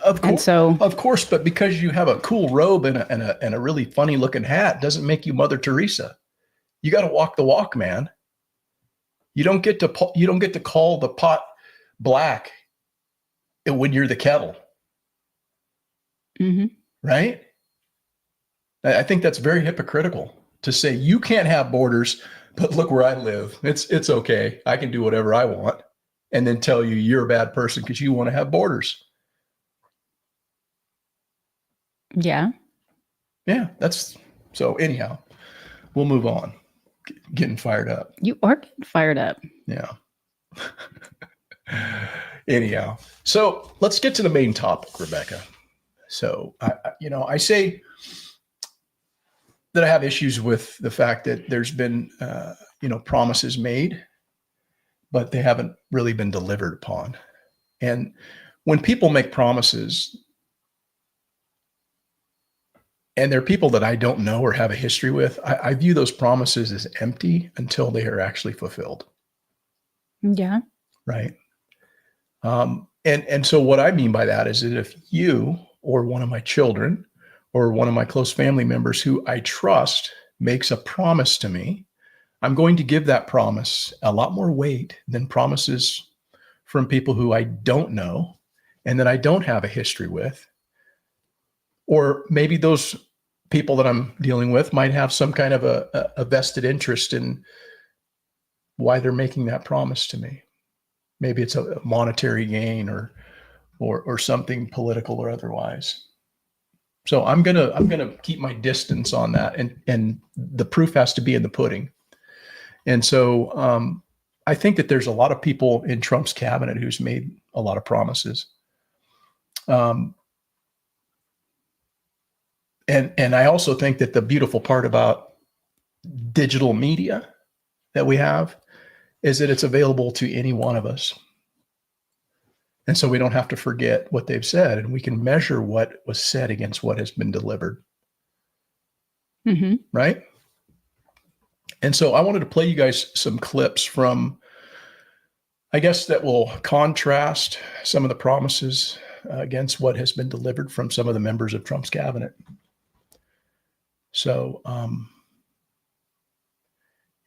Of course, and so, of course, but because you have a cool robe and a really funny looking hat doesn't make you Mother Teresa. You got to walk the walk, man. You don't get to call the pot black when you're the kettle. mm-hmm. Right? I think that's very hypocritical to say you can't have borders, but look where I live. It's okay. I can do whatever I want. And then tell you you're a bad person because you want to have borders. Yeah. Yeah, so anyhow, we'll move on. Getting fired up. You are getting fired up. Yeah. Anyhow, so let's get to the main topic, Rebecca. So, I say that I have issues with the fact that there's been, promises made, but they haven't really been delivered upon. And when people make promises, and they're people that I don't know or have a history with, I view those promises as empty until they are actually fulfilled. Yeah. Right. And so what I mean by that is that if you or one of my children or one of my close family members who I trust makes a promise to me, I'm going to give that promise a lot more weight than promises from people who I don't know and that I don't have a history with. Or maybe those people that I'm dealing with might have some kind of a vested interest in why they're making that promise to me. Maybe it's a monetary gain or something political or otherwise. So I'm gonna keep my distance on that, and the proof has to be in the pudding. And so I think that there's a lot of people in Trump's cabinet who's made a lot of promises. And I also think that the beautiful part about digital media that we have is that it's available to any one of us. And so we don't have to forget what they've said, and we can measure what was said against what has been delivered. Mm-hmm. Right? And so I wanted to play you guys some clips from, I guess, that will contrast some of the promises against what has been delivered from some of the members of Trump's cabinet. So,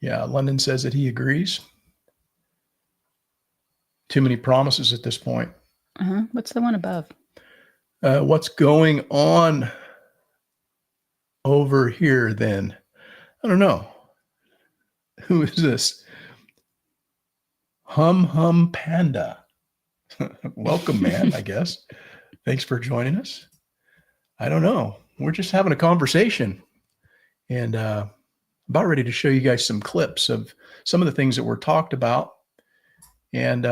London says that he agrees. Too many promises at this point. What's the one above? What's going on over here then? I don't know. Who is this? Hum Panda. Welcome, man, I guess. Thanks for joining us. I don't know. We're just having a conversation. And about ready to show you guys some clips of some of the things that were talked about. And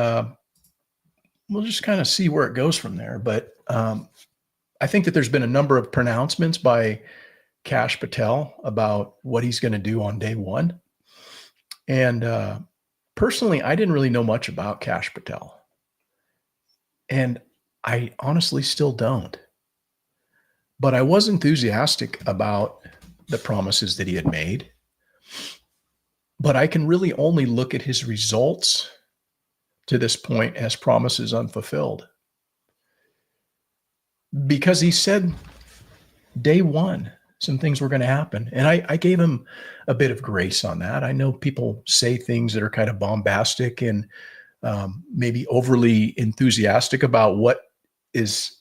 we'll just kind of see where it goes from there. But I think that there's been a number of pronouncements by Kash Patel about what he's going to do on day one. And personally, I didn't really know much about Kash Patel. And I honestly still don't. But I was enthusiastic about the promises that he had made. But I can really only look at his results to this point as promises unfulfilled. Because he said day one, some things were going to happen. And I gave him a bit of grace on that. I know people say things that are kind of bombastic and maybe overly enthusiastic about what is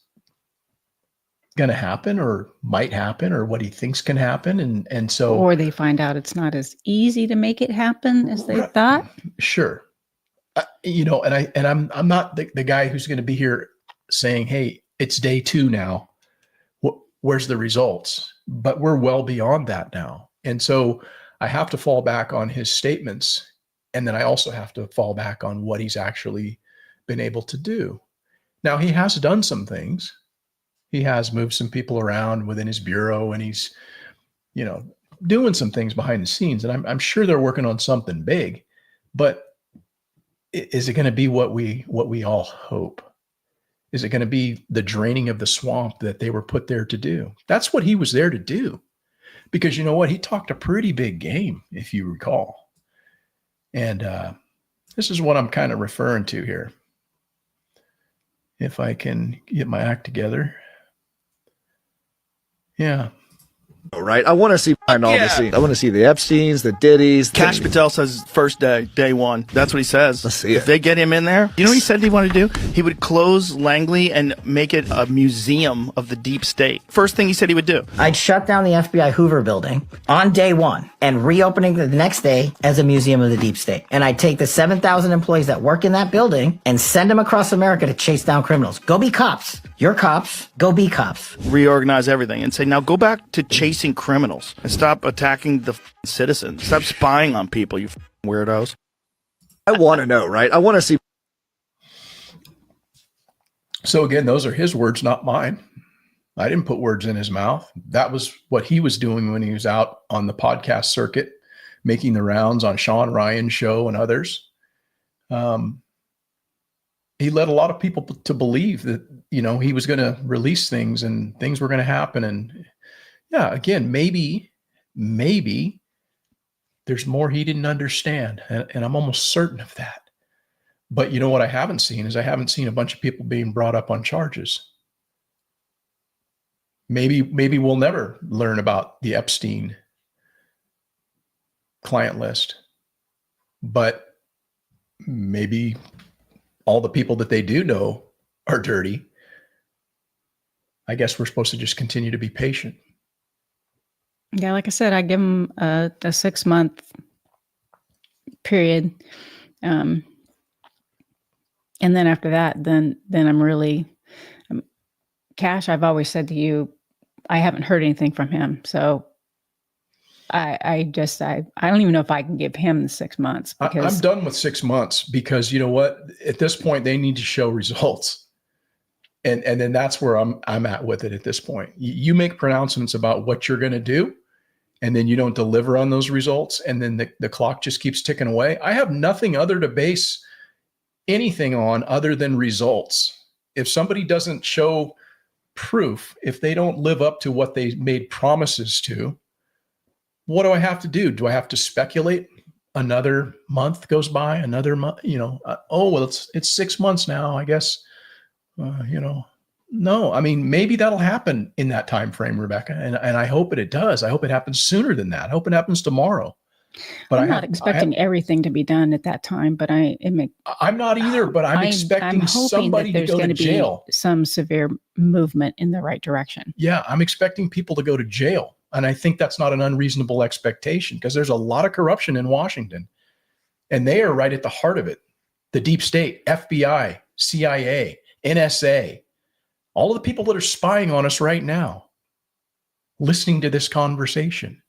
going to happen or might happen or what he thinks can happen. And so, or they find out it's not as easy to make it happen as they thought. Sure. I'm not the guy who's going to be here saying, hey, it's day 2 now. Where's the results? But we're well beyond that now. And so I have to fall back on his statements. And then I also have to fall back on what he's actually been able to do. Now, he has done some things. He has moved some people around within his bureau, and he's, doing some things behind the scenes. And I'm sure they're working on something big. But is it going to be what we all hope? Is it going to be the draining of the swamp that they were put there to do? That's what he was there to do. Because you know what? He talked a pretty big game, if you recall. And this is what I'm kind of referring to here. If I can get my act together. Yeah. Right, I want to see behind all this. I want to see the Epsteins, the Diddy's. Cash Patel says first day one. That's what he says. Let's see if it. they get him in there, you know what he said he wanted to do? He would close Langley and make it a museum of the deep state. First thing he said he would do. I'd shut down the FBI Hoover building on day one and reopening the next day as a museum of the deep state. And I'd take the 7,000 employees that work in that building and send them across America to chase down criminals. Go be cops. You're cops. Go be cops. Reorganize everything and say, now go back to chasing criminals and stop attacking the citizens. Stop spying on people, you weirdos. I want to know, right? I want to see. So again, those are his words, not mine. I didn't put words in his mouth. That was what he was doing when he was out on the podcast circuit, making the rounds on Sean Ryan's show and others. He led a lot of people to believe that, you know, he was going to release things and things were going to happen. And yeah, again, maybe there's more he didn't understand. And I'm almost certain of that. But you know what I haven't seen is I haven't seen a bunch of people being brought up on charges. Maybe we'll never learn about the Epstein client list, but maybe all the people that they do know are dirty. I guess we're supposed to just continue to be patient. Yeah, like I said, I give him a 6-month period. And then after that, then I'm really, Cash, I've always said to you, I haven't heard anything from him. So I don't even know if I can give him the 6 months. Because I'm done with 6 months because you know what? At this point, they need to show results. And then that's where I'm at with it at this point. You make pronouncements about what you're going to do, and then you don't deliver on those results. And then the clock just keeps ticking away. I have nothing other to base anything on other than results. If somebody doesn't show proof, if they don't live up to what they made promises to, what do I have to do? Do I have to speculate? Another month goes by, another month, it's 6 months now, I guess, no, I mean, maybe that'll happen in that time frame, Rebecca. And I hope it does. I hope it happens sooner than that. I hope it happens tomorrow. But I'm not expecting everything to be done at that time, but I'm not either, but I'm expecting somebody to go to jail. Some severe movement in the right direction. Yeah. I'm expecting people to go to jail. And I think that's not an unreasonable expectation because there's a lot of corruption in Washington and they are right at the heart of it. The deep state, FBI, CIA, NSA, all of the people that are spying on us right now, listening to this conversation,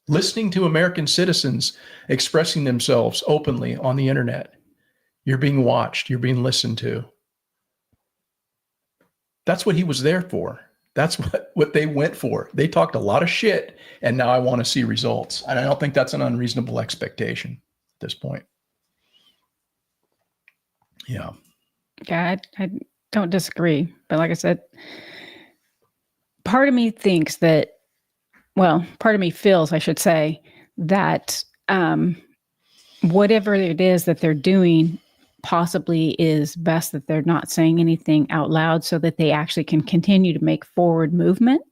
listening to American citizens expressing themselves openly on the internet. You're being watched. You're being listened to. That's what he was there for. That's what they went for. They talked a lot of shit, and now I want to see results. And I don't think that's an unreasonable expectation at this point. Yeah. Yeah, I don't disagree. But like I said, part of me thinks that, part of me feels, I should say, that whatever it is that they're doing possibly is best that they're not saying anything out loud so that they actually can continue to make forward movement.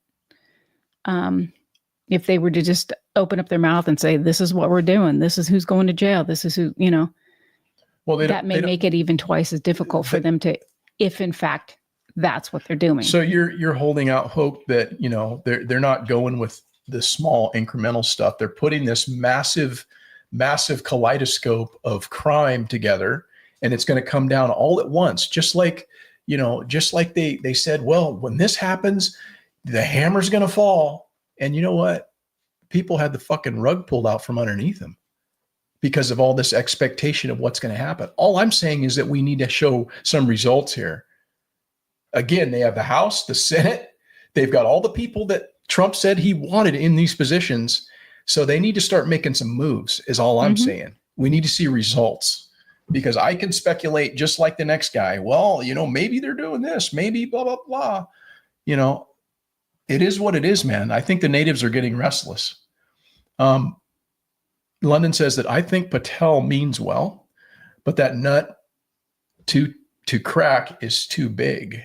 If they were to just open up their mouth and say, this is what we're doing, this is who's going to jail, this is who, well, that may make it even twice as difficult for them to, if in fact that's what they're doing. So you're holding out hope that, they're not going with the small incremental stuff. They're putting this massive kaleidoscope of crime together, and it's going to come down all at once. Just like they said, well, when this happens, the hammer's going to fall. And you know what? People had the fucking rug pulled out from underneath them because of all this expectation of what's going to happen. All I'm saying is that we need to show some results here. Again, they have the House, the Senate. They've got all the people that Trump said he wanted in these positions. So they need to start making some moves is all I'm saying. We need to see results, because I can speculate just like the next guy. Well, maybe they're doing this, maybe blah, blah, blah. It is what it is, man. I think the natives are getting restless. London says that I think Patel means well, but that nut to crack is too big.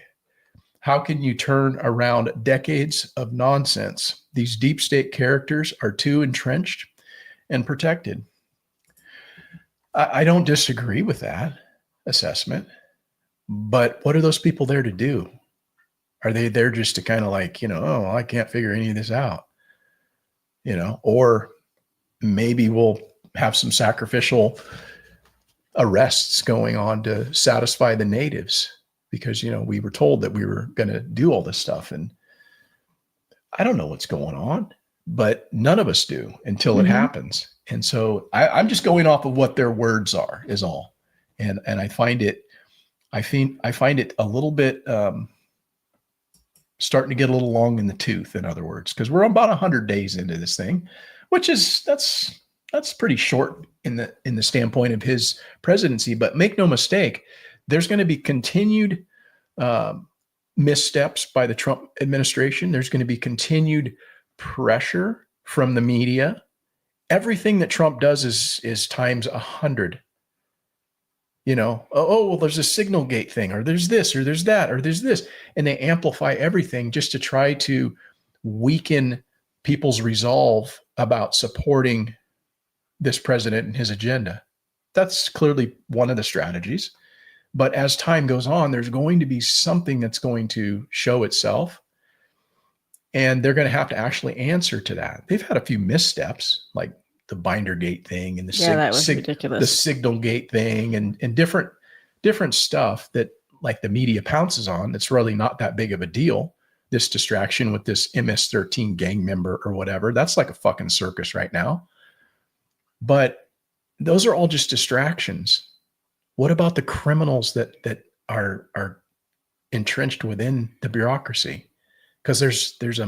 How can you turn around decades of nonsense? These deep state characters are too entrenched and protected. I don't disagree with that assessment, but what are those people there to do? Are they there just to kind of like, oh, I can't figure any of this out, or maybe we'll have some sacrificial arrests going on to satisfy the natives, because, we were told that we were going to do all this stuff. And I don't know what's going on, but none of us do until it happens. And so I'm just going off of what their words are is all. And I find it a little bit, starting to get a little long in the tooth, in other words, because we're about 100 days into this thing, which is, that's pretty short in the standpoint of his presidency. But make no mistake, there's going to be continued missteps by the Trump administration. There's going to be continued pressure from the media. Everything that Trump does is times 100. Well, there's a signal gate thing, or there's this, or there's that, or there's this. And they amplify everything just to try to weaken people's resolve about supporting this president and his agenda. That's clearly one of the strategies. But as time goes on, there's going to be something that's going to show itself. And they're going to have to actually answer to that. They've had a few missteps, like the binder gate thing and the ridiculous. The signal gate thing and different stuff that like the media pounces on. That's really not that big of a deal. This distraction with this MS-13 gang member or whatever, that's like a fucking circus right now. But those are all just distractions. What about the criminals that are entrenched within the bureaucracy? Because there's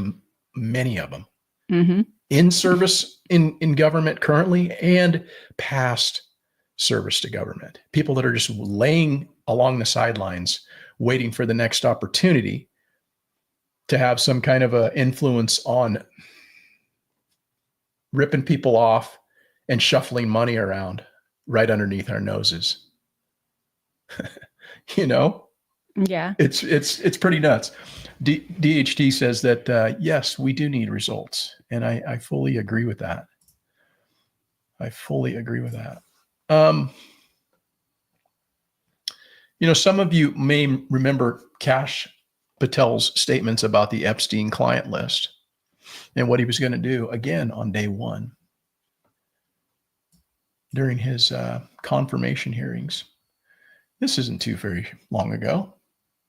many of them. Mm-hmm. In service in government currently and past service to government. People that are just laying along the sidelines, waiting for the next opportunity to have some kind of a influence on ripping people off and shuffling money around right underneath our noses. Yeah, it's pretty nuts. DHT says that, yes, we do need results. And I fully agree with that. Some of you may remember Kash Patel's statements about the Epstein client list and what he was going to do again on day one during his confirmation hearings. This isn't too very long ago.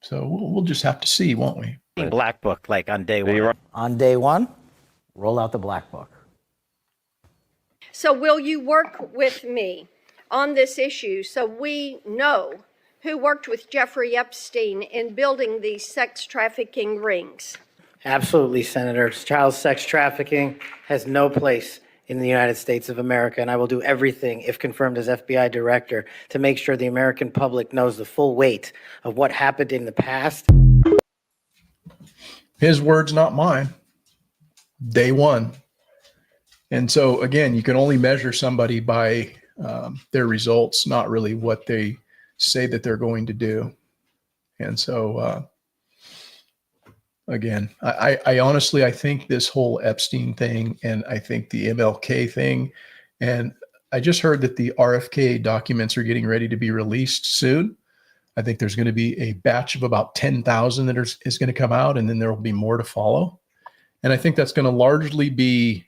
So we'll just have to see, won't we? Black book, like on day one. On day one, roll out the black book. So will you work with me on this issue so we know who worked with Jeffrey Epstein in building these sex trafficking rings? Absolutely, Senator. Child sex trafficking has no place in the United States of America, and I will do everything, if confirmed as FBI director, to make sure the American public knows the full weight of what happened in the past. His words, not mine. Day one. And so, again, you can only measure somebody by their results, not really what they say that they're going to do. And so, again, I honestly, I think this whole Epstein thing, and I think the MLK thing, and I just heard that the RFK documents are getting ready to be released soon. I think there's going to be a batch of about 10,000 that is going to come out, and then there will be more to follow. And I think that's going to largely be,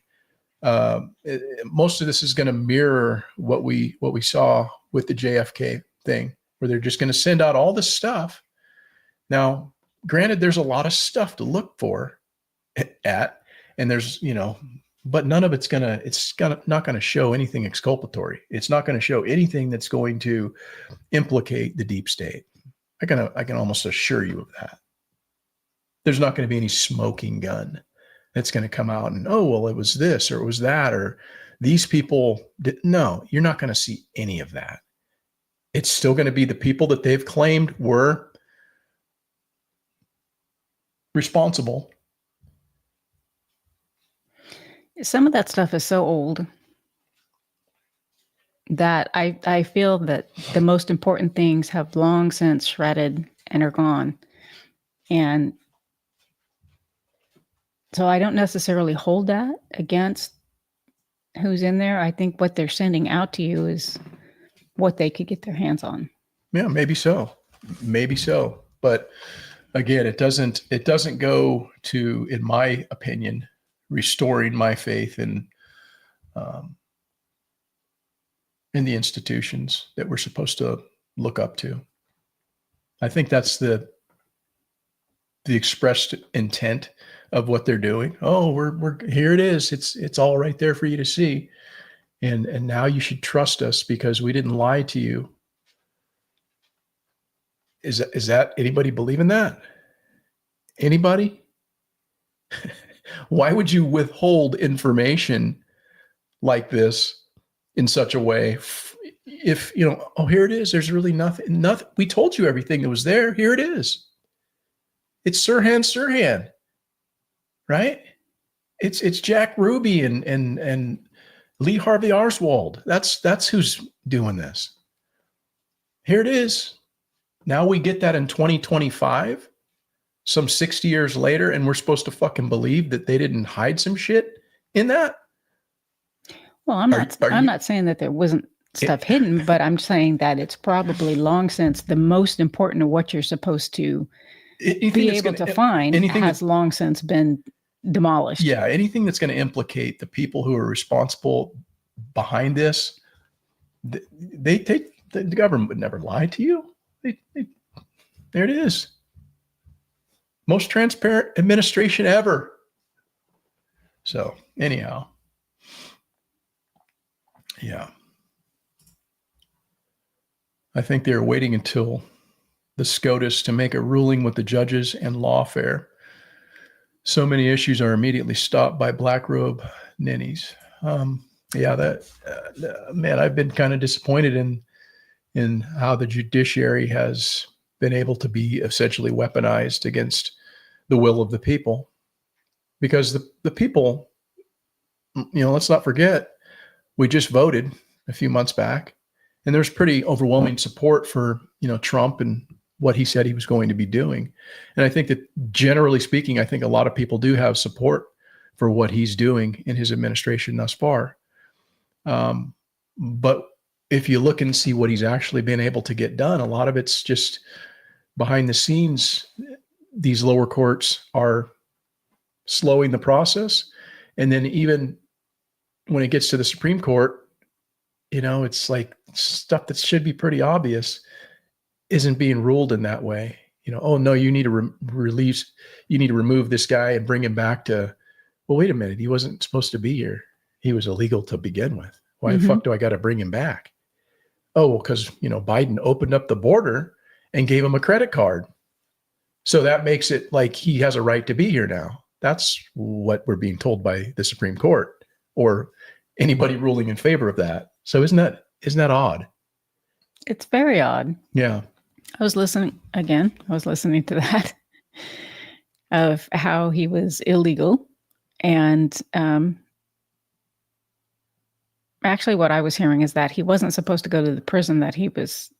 most of this is going to mirror what we saw with the JFK thing, where they're just going to send out all this stuff. Now, granted, there's a lot of stuff to look for at, and there's, but none of it's not going to show anything exculpatory. It's not going to show anything that's going to implicate the deep state. I can almost assure you of that. There's not going to be any smoking gun that's going to come out and, oh, well, it was this or it was that, or these people no, you're not going to see any of that. It's still going to be the people that they've claimed were responsible. Some of that stuff is so old that I feel that the most important things have long since shredded and are gone. And so I don't necessarily hold that against who's in there. I think what they're sending out to you is what they could get their hands on. Yeah, maybe so. Maybe so. But again, it doesn't go to, in my opinion, restoring my faith in the institutions that we're supposed to look up to. I think that's the expressed intent of what they're doing. Oh, we're here it is. It's all right there for you to see. And now you should trust us because we didn't lie to you. Is that anybody believe in that? Anybody? Why would you withhold information like this in such a way if, oh, here it is. There's really nothing. We told you everything that was there. Here it is. It's Sirhan, right? It's Jack Ruby and Lee Harvey Oswald. That's who's doing this. Here it is. Now we get that in 2025, some 60 years later, and we're supposed to fucking believe that they didn't hide some shit in that? Well, I'm not saying that there wasn't stuff hidden, but I'm saying that it's probably long since the most important of what you're supposed to be able to find has long since been demolished. Yeah, anything that's going to implicate the people who are responsible behind this, the government would never lie to you. There it is. Most transparent administration ever. So anyhow, yeah. I think they're waiting until the SCOTUS to make a ruling with the judges and lawfare. So many issues are immediately stopped by black robe ninnies. Man, I've been kind of disappointed in how the judiciary has been able to be essentially weaponized against the will of the people. Because the people, let's not forget, we just voted a few months back, and there's pretty overwhelming support for, Trump and what he said he was going to be doing. And I think that generally speaking, I think a lot of people do have support for what he's doing in his administration thus far. But if you look and see what he's actually been able to get done, a lot of it's just behind the scenes. These lower courts are slowing the process. And then even when it gets to the Supreme Court, it's like stuff that should be pretty obvious isn't being ruled in that way. Oh no, you need to you need to remove this guy and bring him back to, well, wait a minute. He wasn't supposed to be here. He was illegal to begin with. Why the fuck do I got to bring him back? Oh, well, because, Biden opened up the border and gave him a credit card. So that makes it like he has a right to be here now. That's what we're being told by the Supreme Court or anybody ruling in favor of that. So isn't that odd? It's very odd. Yeah. I was listening to that of how he was illegal. And actually what I was hearing is that he wasn't supposed to go to the prison that he's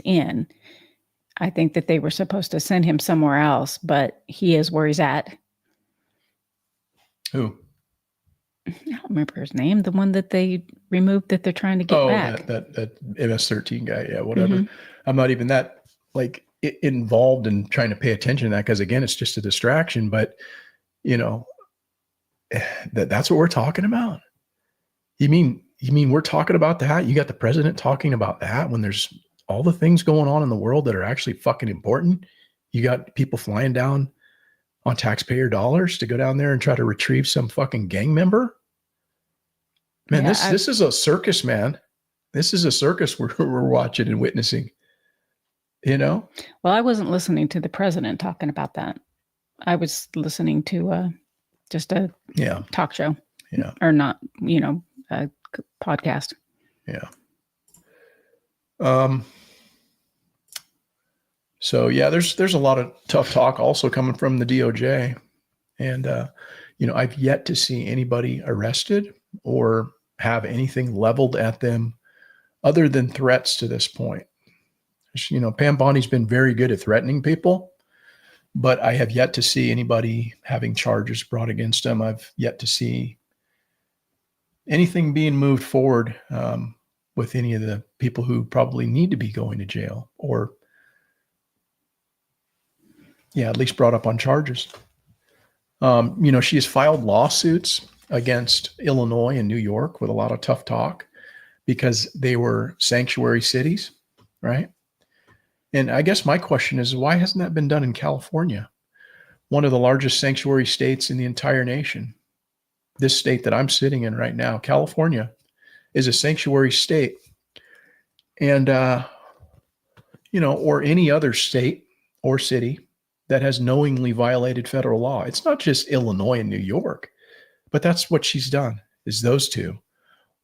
in. I think that they were supposed to send him somewhere else, but he is where he's at. Who? I don't remember his name. The one that they removed that they're trying to get back. That MS-13 guy. Yeah, whatever. Mm-hmm. I'm not even that involved in trying to pay attention to that because again, it's just a distraction. But that's what we're talking about. You mean we're talking about that? You got the president talking about that when there's all the things going on in the world that are actually fucking important. You got people flying down on taxpayer dollars to go down there and try to retrieve some fucking gang member. Man, this is a circus, man. This is a circus we're watching and witnessing. Well, I wasn't listening to the president talking about that. I was listening to just a talk show. Yeah. Or not, podcast. Yeah. So yeah, there's a lot of tough talk also coming from the DOJ. And, I've yet to see anybody arrested or have anything leveled at them other than threats to this point. Pam Bondi's been very good at threatening people, but I have yet to see anybody having charges brought against them. I've yet to see anything being moved forward with any of the people who probably need to be going to jail or, at least brought up on charges. She has filed lawsuits against Illinois and New York with a lot of tough talk because they were sanctuary cities, right? And I guess my question is, why hasn't that been done in California? One of the largest sanctuary states in the entire nation. This state that I'm sitting in right now, California, is a sanctuary state. And, or any other state or city that has knowingly violated federal law. It's not just Illinois and New York, but that's what she's done, is those two.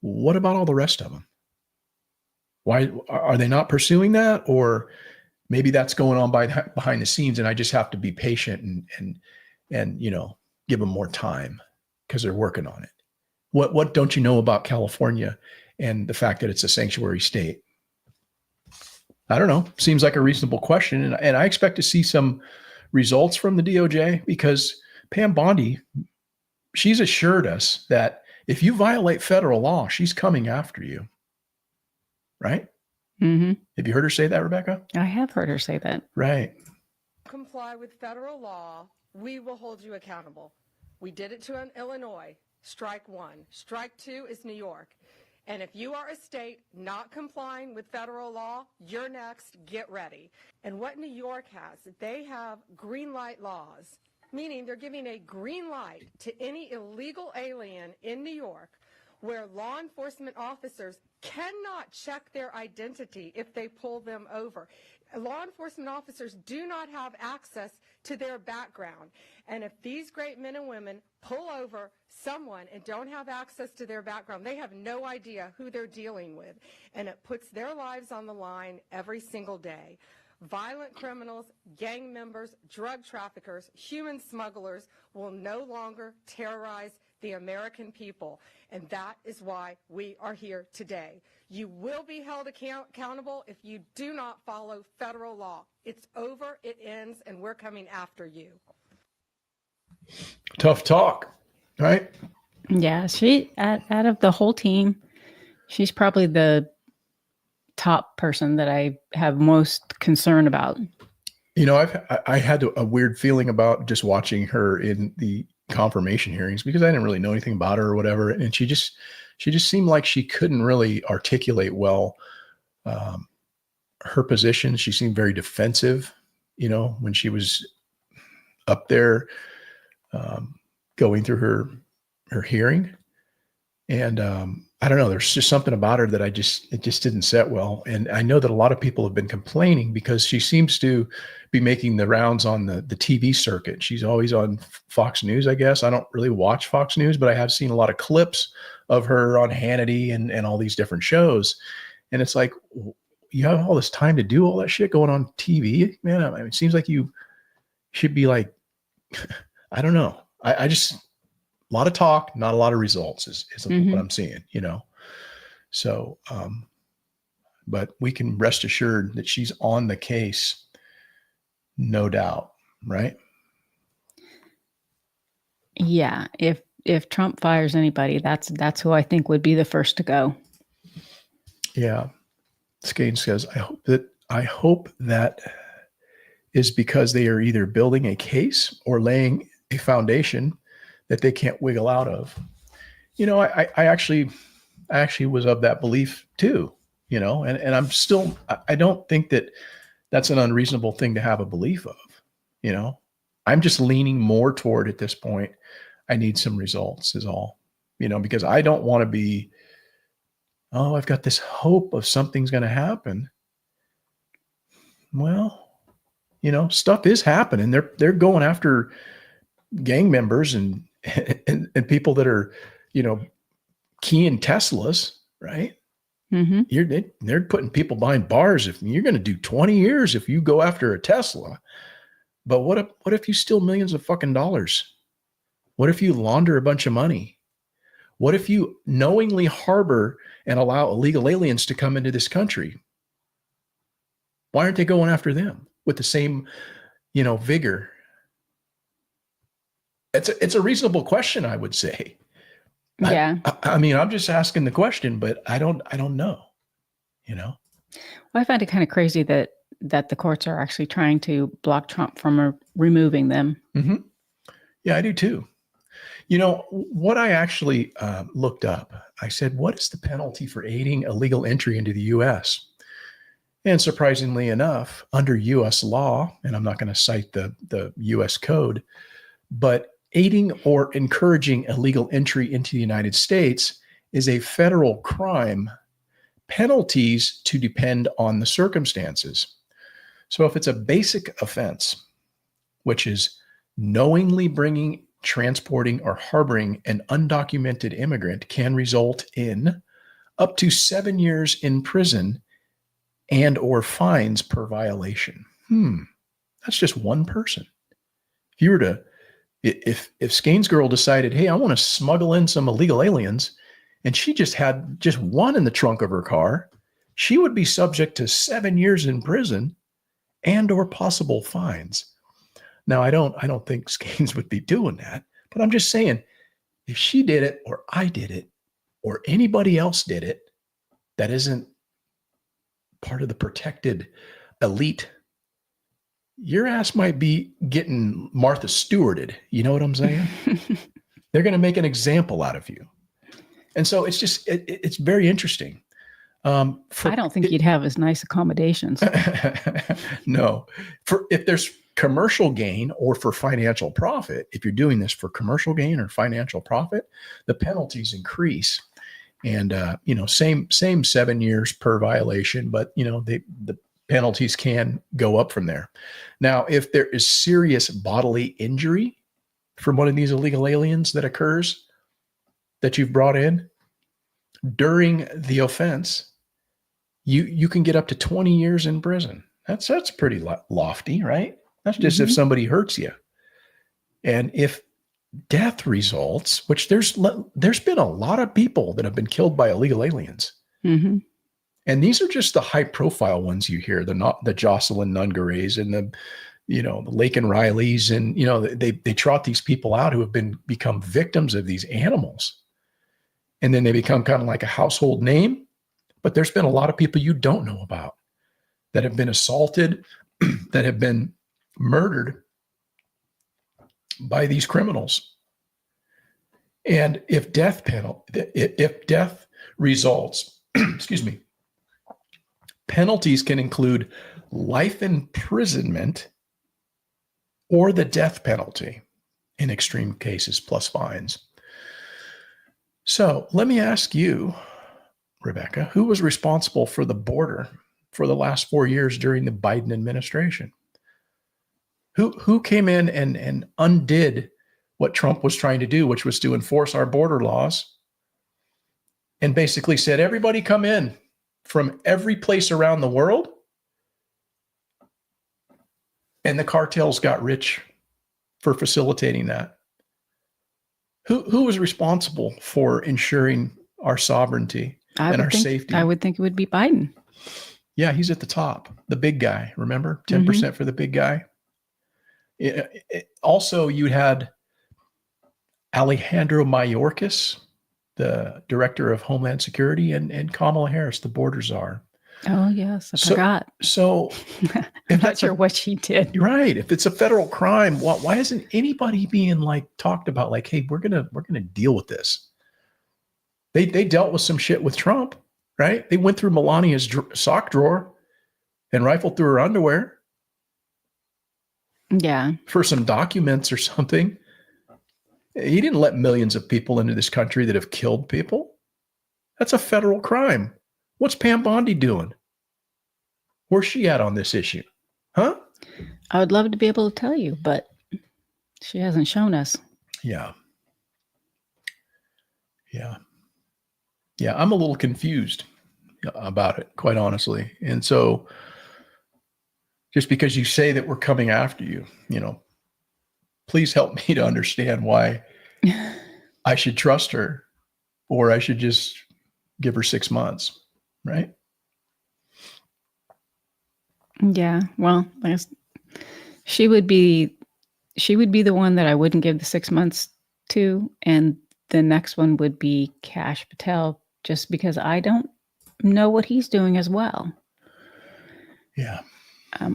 What about all the rest of them? Why are they not pursuing that? Or maybe that's going on behind the scenes and I just have to be patient and give them more time because they're working on it. What don't you know about California and the fact that it's a sanctuary state? I don't know. Seems like a reasonable question. And I expect to see some results from the DOJ because Pam Bondi, she's assured us that if you violate federal law, she's coming after you. Right? Mm-hmm. Have you heard her say that, Rebecca? I have heard her say that. Right. Comply with federal law, we will hold you accountable. We did it to Illinois. Strike one. Strike two is New York. And if you are a state not complying with federal law, you're next. Get ready. And what New York has, they have green light laws, meaning they're giving a green light to any illegal alien in New York where law enforcement officers cannot check their identity if they pull them over. Law enforcement officers do not have access to their background. And if these great men and women pull over someone and don't have access to their background, they have no idea who they're dealing with. And it puts their lives on the line every single day. Violent criminals, gang members, drug traffickers, human smugglers will no longer terrorize the American people. And that is why we are here today. You will be held accountable if you do not follow federal law. It's over, it ends, and we're coming after you. Tough talk, right? Yeah, she out of the whole team, she's probably the top person that I have most concern about. I had a weird feeling about just watching her in the confirmation hearings because I didn't really know anything about her or whatever, and she just seemed like she couldn't really articulate well her position. She seemed very defensive, when she was up there going through her hearing. And I don't know, there's just something about her that it just didn't set well. And I know that a lot of people have been complaining because she seems to be making the rounds on the TV circuit. She's always on Fox News, I guess. I don't really watch Fox News, but I have seen a lot of clips of her on Hannity and all these different shows. And it's like, you have all this time to do all that shit going on TV, man. I mean, it seems like you should be like, I don't know. I just, a lot of talk, not a lot of results is what I'm seeing, So, but we can rest assured that she's on the case, no doubt, right? Yeah. If Trump fires anybody, that's who I think would be the first to go. Yeah. Skane says, I hope that is because they are either building a case or laying a foundation that they can't wiggle out of. I actually was of that belief too, and I'm still, I don't think that that's an unreasonable thing to have a belief of, I'm just leaning more toward at this point, I need some results is all, because I don't want to be, I've got this hope of something's going to happen. Well, stuff is happening. They're going after gang members and people that are, keying Teslas, right? Mm-hmm. They're putting people behind bars. If you're going to do 20 years, if you go after a Tesla, but what if you steal millions of fucking dollars? What if you launder a bunch of money? What if you knowingly harbor and allow illegal aliens to come into this country? Why aren't they going after them with the same, vigor? It's a reasonable question, I would say. Yeah. I mean, I'm just asking the question, but I don't know. Well, I find it kind of crazy that the courts are actually trying to block Trump from removing them. Mm-hmm. Yeah, I do too. What I actually looked up, I said, what is the penalty for aiding illegal entry into the U.S.? And surprisingly enough, under U.S. law, and I'm not going to cite the U.S. code, but aiding or encouraging illegal entry into the United States is a federal crime. Penalties to depend on the circumstances. So if it's a basic offense, which is knowingly bringing, transporting, or harboring an undocumented immigrant, can result in up to 7 years in prison and or fines per violation. That's just one person. If you were to, if Skane's girl decided, hey, I want to smuggle in some illegal aliens, and she just had just one in the trunk of her car, she would be subject to 7 years in prison and or possible fines. Now, I don't think Skanes would be doing that, but I'm just saying, if she did it, or I did it, or anybody else did it, that isn't part of the protected elite, your ass might be getting Martha Stewarted. You know what I'm saying? They're going to make an example out of you. And so it's just, it's very interesting. I don't think you'd have as nice accommodations. No. If there's commercial gain or for financial profit, if you're doing this for commercial gain or financial profit, the penalties increase. And, same 7 years per violation, but, the penalties can go up from there. Now, if there is serious bodily injury from one of these illegal aliens that occurs, that you've brought in during the offense, you can get up to 20 years in prison. That's pretty lofty, right? That's just if somebody hurts you. And if death results, which there's been a lot of people that have been killed by illegal aliens. Mm-hmm. And these are just the high profile ones you hear, the Jocelyn Nungareys and the Laken Rileys, and, they trot these people out who have become victims of these animals. And then they become kind of like a household name. But there's been a lot of people you don't know about that have been assaulted, that have been murdered by these criminals. And if death results, excuse me, penalties can include life imprisonment or the death penalty in extreme cases, plus fines. So let me ask you, Rebecca, who was responsible for the border for the last 4 years during the Biden administration? Who came in and undid what Trump was trying to do, which was to enforce our border laws, and basically said, everybody come in from every place around the world? And the cartels got rich for facilitating that. Who was responsible for ensuring our sovereignty and our safety? I would think it would be Biden. Yeah, he's at the top, the big guy. Remember, 10% for the big guy. Also, you had Alejandro Mayorkas, the director of Homeland Security, and Kamala Harris, the border czar. Oh, yes. I forgot. So I'm not sure what she did. You're right. If it's a federal crime, why isn't anybody being talked about hey, we're gonna deal with this? They dealt with some shit with Trump, right? They went through Melania's sock drawer and rifled through her underwear. Yeah. For some documents or something. He didn't let millions of people into this country that have killed people. That's a federal crime. What's Pam Bondi doing? Where's she at on this issue? Huh? I would love to be able to tell you, but she hasn't shown us. Yeah. Yeah. Yeah. I'm a little confused about it, quite honestly. And so just because you say that we're coming after you, please help me to understand why I should trust her or I should just give her 6 months. Right. Yeah. Well, I guess she would be the one that I wouldn't give the 6 months to. And the next one would be Cash Patel, just because I don't know what he's doing as well. Yeah.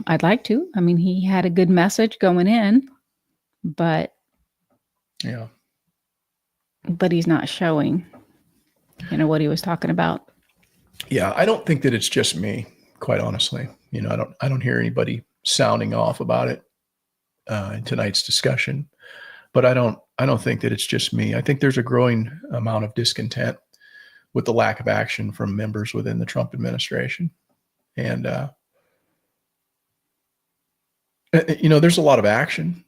I'd like to. I mean, he had a good message going in, but Yeah. But he's not showing, what he was talking about. Yeah. I don't think that it's just me, quite honestly. I don't hear anybody sounding off about it in tonight's discussion, but I don't think that it's just me. I think there's a growing amount of discontent with the lack of action from members within the Trump administration. And, there's a lot of action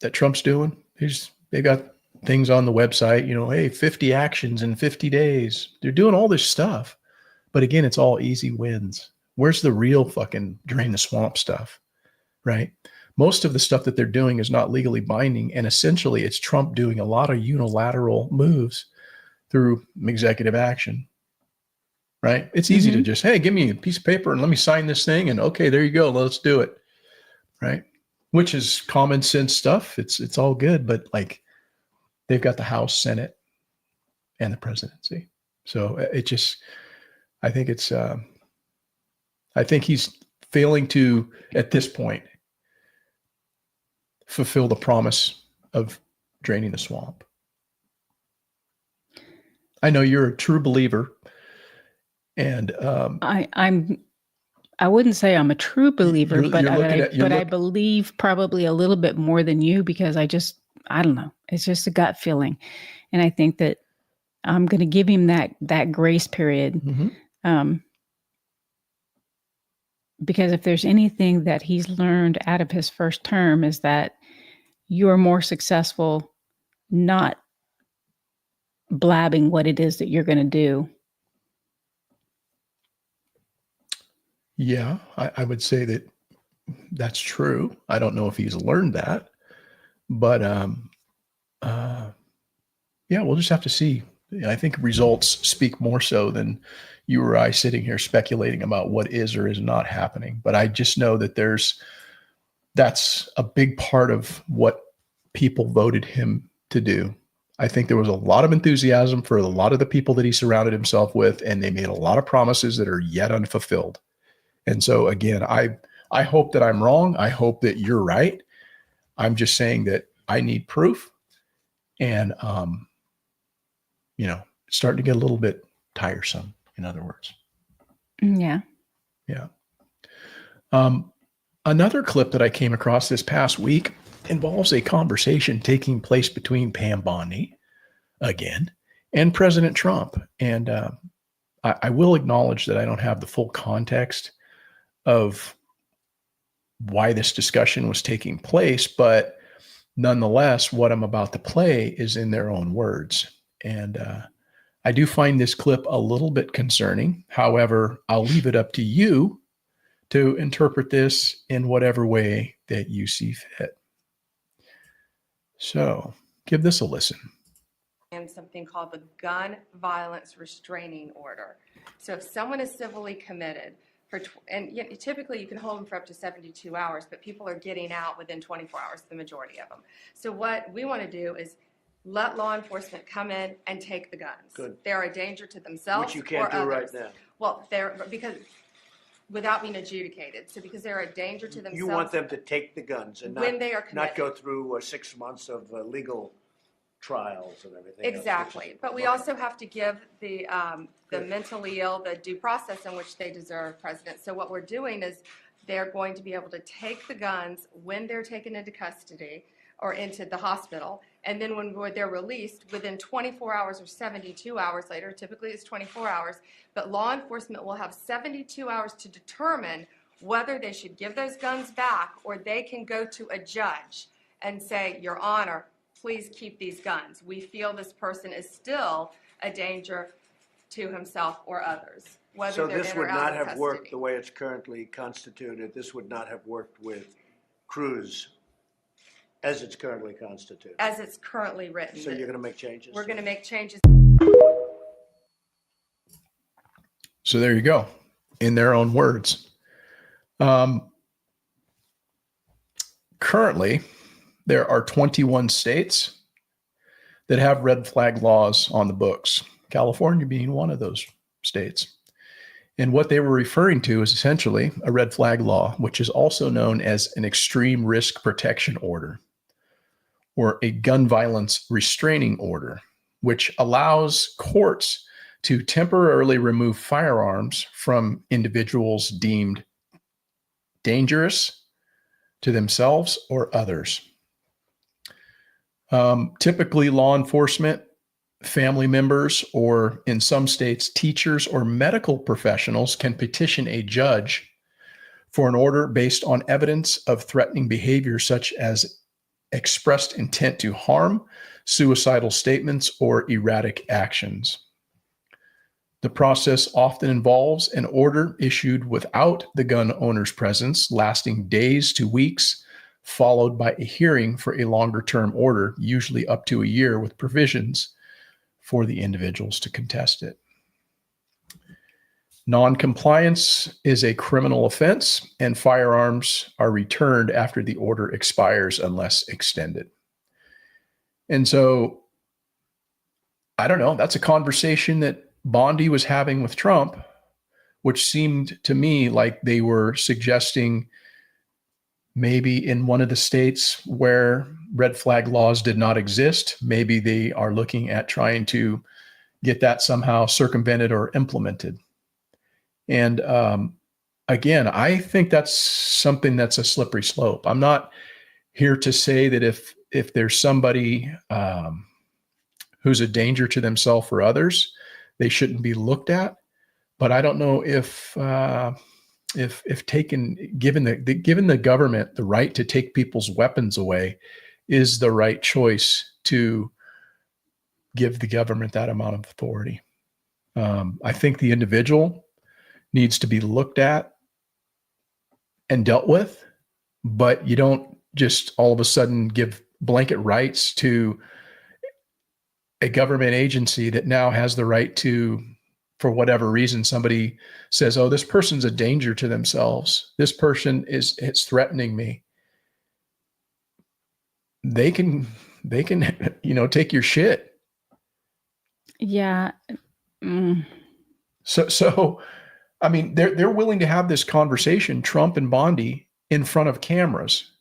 that Trump's doing. They got things on the website, hey, 50 actions in 50 days. They're doing all this stuff. But again, it's all easy wins. Where's the real fucking drain the swamp stuff, right? Most of the stuff that they're doing is not legally binding. And essentially, it's Trump doing a lot of unilateral moves through executive action, right? It's easy to just, hey, give me a piece of paper and let me sign this thing. And okay, there you go. Let's do it, right? Which is common sense stuff. It's all good. But like they've got the House, Senate, and the presidency. So I think he's failing to, at this point, fulfill the promise of draining the swamp. I know you're a true believer, and I wouldn't say I'm a true believer, but I believe probably a little bit more than you, because I don't know. It's just a gut feeling, and I think that I'm going to give him that grace period. Because if there's anything that he's learned out of his first term, is that you are more successful not blabbing what it is that you're going to do. Yeah, I would say that that's true. I don't know if he's learned that, but yeah, we'll just have to see. I think results speak more so than you or I sitting here speculating about what is or is not happening. But I just know that that's a big part of what people voted him to do. I think there was a lot of enthusiasm for a lot of the people that he surrounded himself with, and they made a lot of promises that are yet unfulfilled. And so again, I hope that I'm wrong. I hope that you're right. I'm just saying that I need proof, and it's starting to get a little bit tiresome, in other words. Yeah. Yeah. Another clip that I came across this past week involves a conversation taking place between Pam Bondi, again, and President Trump. And I will acknowledge that I don't have the full context of why this discussion was taking place, but nonetheless, what I'm about to play is in their own words. And I do find this clip a little bit concerning. However, I'll leave it up to you to interpret this in whatever way that you see fit. So give this a listen. And something called the Gun Violence Restraining Order. So if someone is civilly committed, typically you can hold them for up to 72 hours, but people are getting out within 24 hours, the majority of them. So what we want to do is let law enforcement come in and take the guns. Good. They're a danger to themselves Which you can't or do others. right now. Well, because without being adjudicated. So because they're a danger to themselves. You want them to take the guns and when they are not go through 6 months of legal trials and everything. Exactly. But we also have to give the mentally ill the due process in which they deserve, President. So what we're doing is they're going to be able to take the guns when they're taken into custody or into the hospital. And then when they're released, within 24 hours or 72 hours later, typically it's 24 hours, but law enforcement will have 72 hours to determine whether they should give those guns back, or they can go to a judge and say, Your Honor, please keep these guns. We feel this person is still a danger to himself or others, whether So they're this in or would out not of have custody. worked the way it's currently constituted. This would not have worked with Cruz as it's currently constituted. As it's currently written. So you're going to make changes? We're going to make changes. So there you go, in their own words. Currently, there are 21 states that have red flag laws on the books, California being one of those states. And what they were referring to is essentially a red flag law, which is also known as an extreme risk protection order or a gun violence restraining order, which allows courts to temporarily remove firearms from individuals deemed dangerous to themselves or others. Typically, law enforcement, family members, or in some states, teachers or medical professionals can petition a judge for an order based on evidence of threatening behavior such as expressed intent to harm, suicidal statements, or erratic actions. The process often involves an order issued without the gun owner's presence, lasting days to weeks, followed by a hearing for a longer-term order, usually up to a year, with provisions for the individuals to contest it. Non-compliance is a criminal offense, and firearms are returned after the order expires unless extended. And so, I don't know, that's a conversation that Bondi was having with Trump, which seemed to me like they were suggesting maybe in one of the states where red flag laws did not exist, maybe they are looking at trying to get that somehow circumvented or implemented. And again, I think that's something that's a slippery slope. I'm not here to say that if there's somebody who's a danger to themselves or others, they shouldn't be looked at. But I don't know if given the government the right to take people's weapons away is the right choice to give the government that amount of authority. I think the individual needs to be looked at and dealt with, but you don't just all of a sudden give blanket rights to a government agency that now has the right to, for whatever reason, somebody says, oh, this person's a danger to themselves. This person it's threatening me. They can, take your shit. Yeah. So, I mean, they're willing to have this conversation, Trump and Bondi, in front of cameras.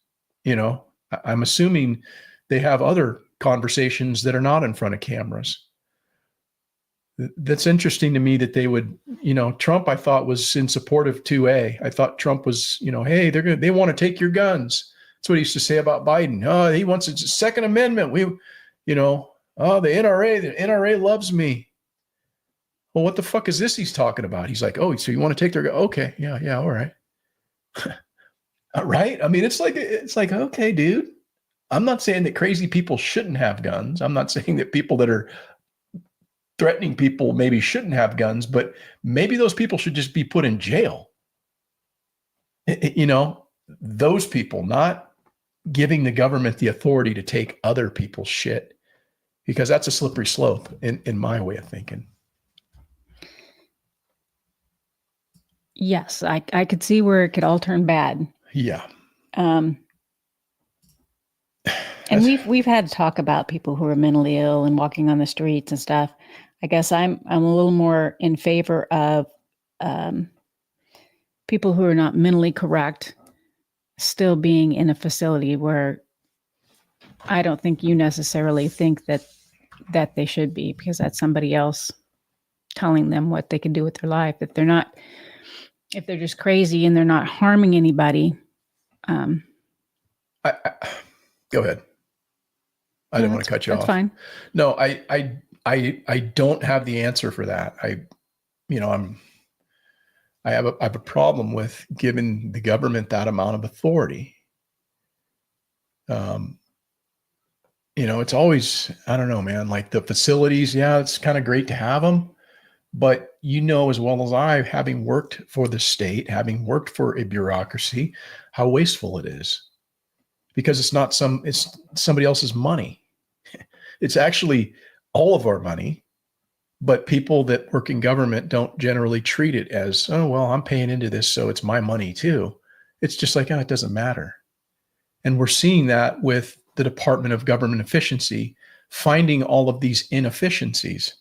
I'm assuming they have other conversations that are not in front of cameras. That's interesting to me that they would, Trump, I thought, was in support of 2A. I thought Trump was, hey, they want to take your guns. That's what he used to say about Biden. Oh, he wants a Second Amendment. The NRA loves me. Well, what the fuck is this he's talking about? He's like, oh, so you want to take their gun? Okay. Yeah. All right. Right. I mean, it's like, okay, dude, I'm not saying that crazy people shouldn't have guns. I'm not saying that people that are threatening people maybe shouldn't have guns, but maybe those people should just be put in jail. Those people, not giving the government the authority to take other people's shit, because that's a slippery slope in my way of thinking. Yes, I could see where it could all turn bad. Yeah. And we've had to talk about people who are mentally ill and walking on the streets and stuff. I guess I'm a little more in favor of people who are not mentally correct still being in a facility where I don't think you necessarily think that they should be, because that's somebody else telling them what they can do with their life. If they're just crazy and they're not harming anybody. Go ahead. I didn't want to cut you off. That's fine. No, I don't have the answer for that. I have a problem with giving the government that amount of authority. it's always, I don't know, man, like the facilities. Yeah, it's kind of great to have them, but as well as I, having worked for the state, having worked for a bureaucracy, how wasteful it is, because it's somebody else's money. It's actually all of our money, but people that work in government don't generally treat it as, oh, well, I'm paying into this, so it's my money too. It's just like, oh, it doesn't matter. And we're seeing that with the Department of Government Efficiency, finding all of these inefficiencies.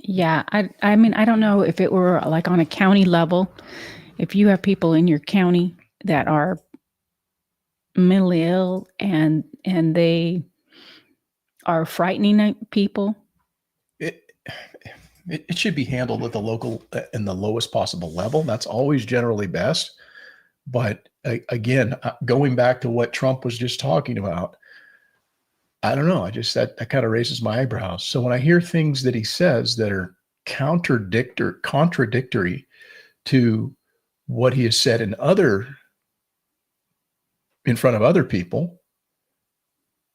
Yeah, I mean, I don't know if it were like on a county level, if you have people in your county that are mentally ill and they are frightening people. It should be handled at the local and the lowest possible level. That's always generally best. But again, going back to what Trump was just talking about, I don't know. That kind of raises my eyebrows. So when I hear things that he says that are contradictory to what he has said in front of other people,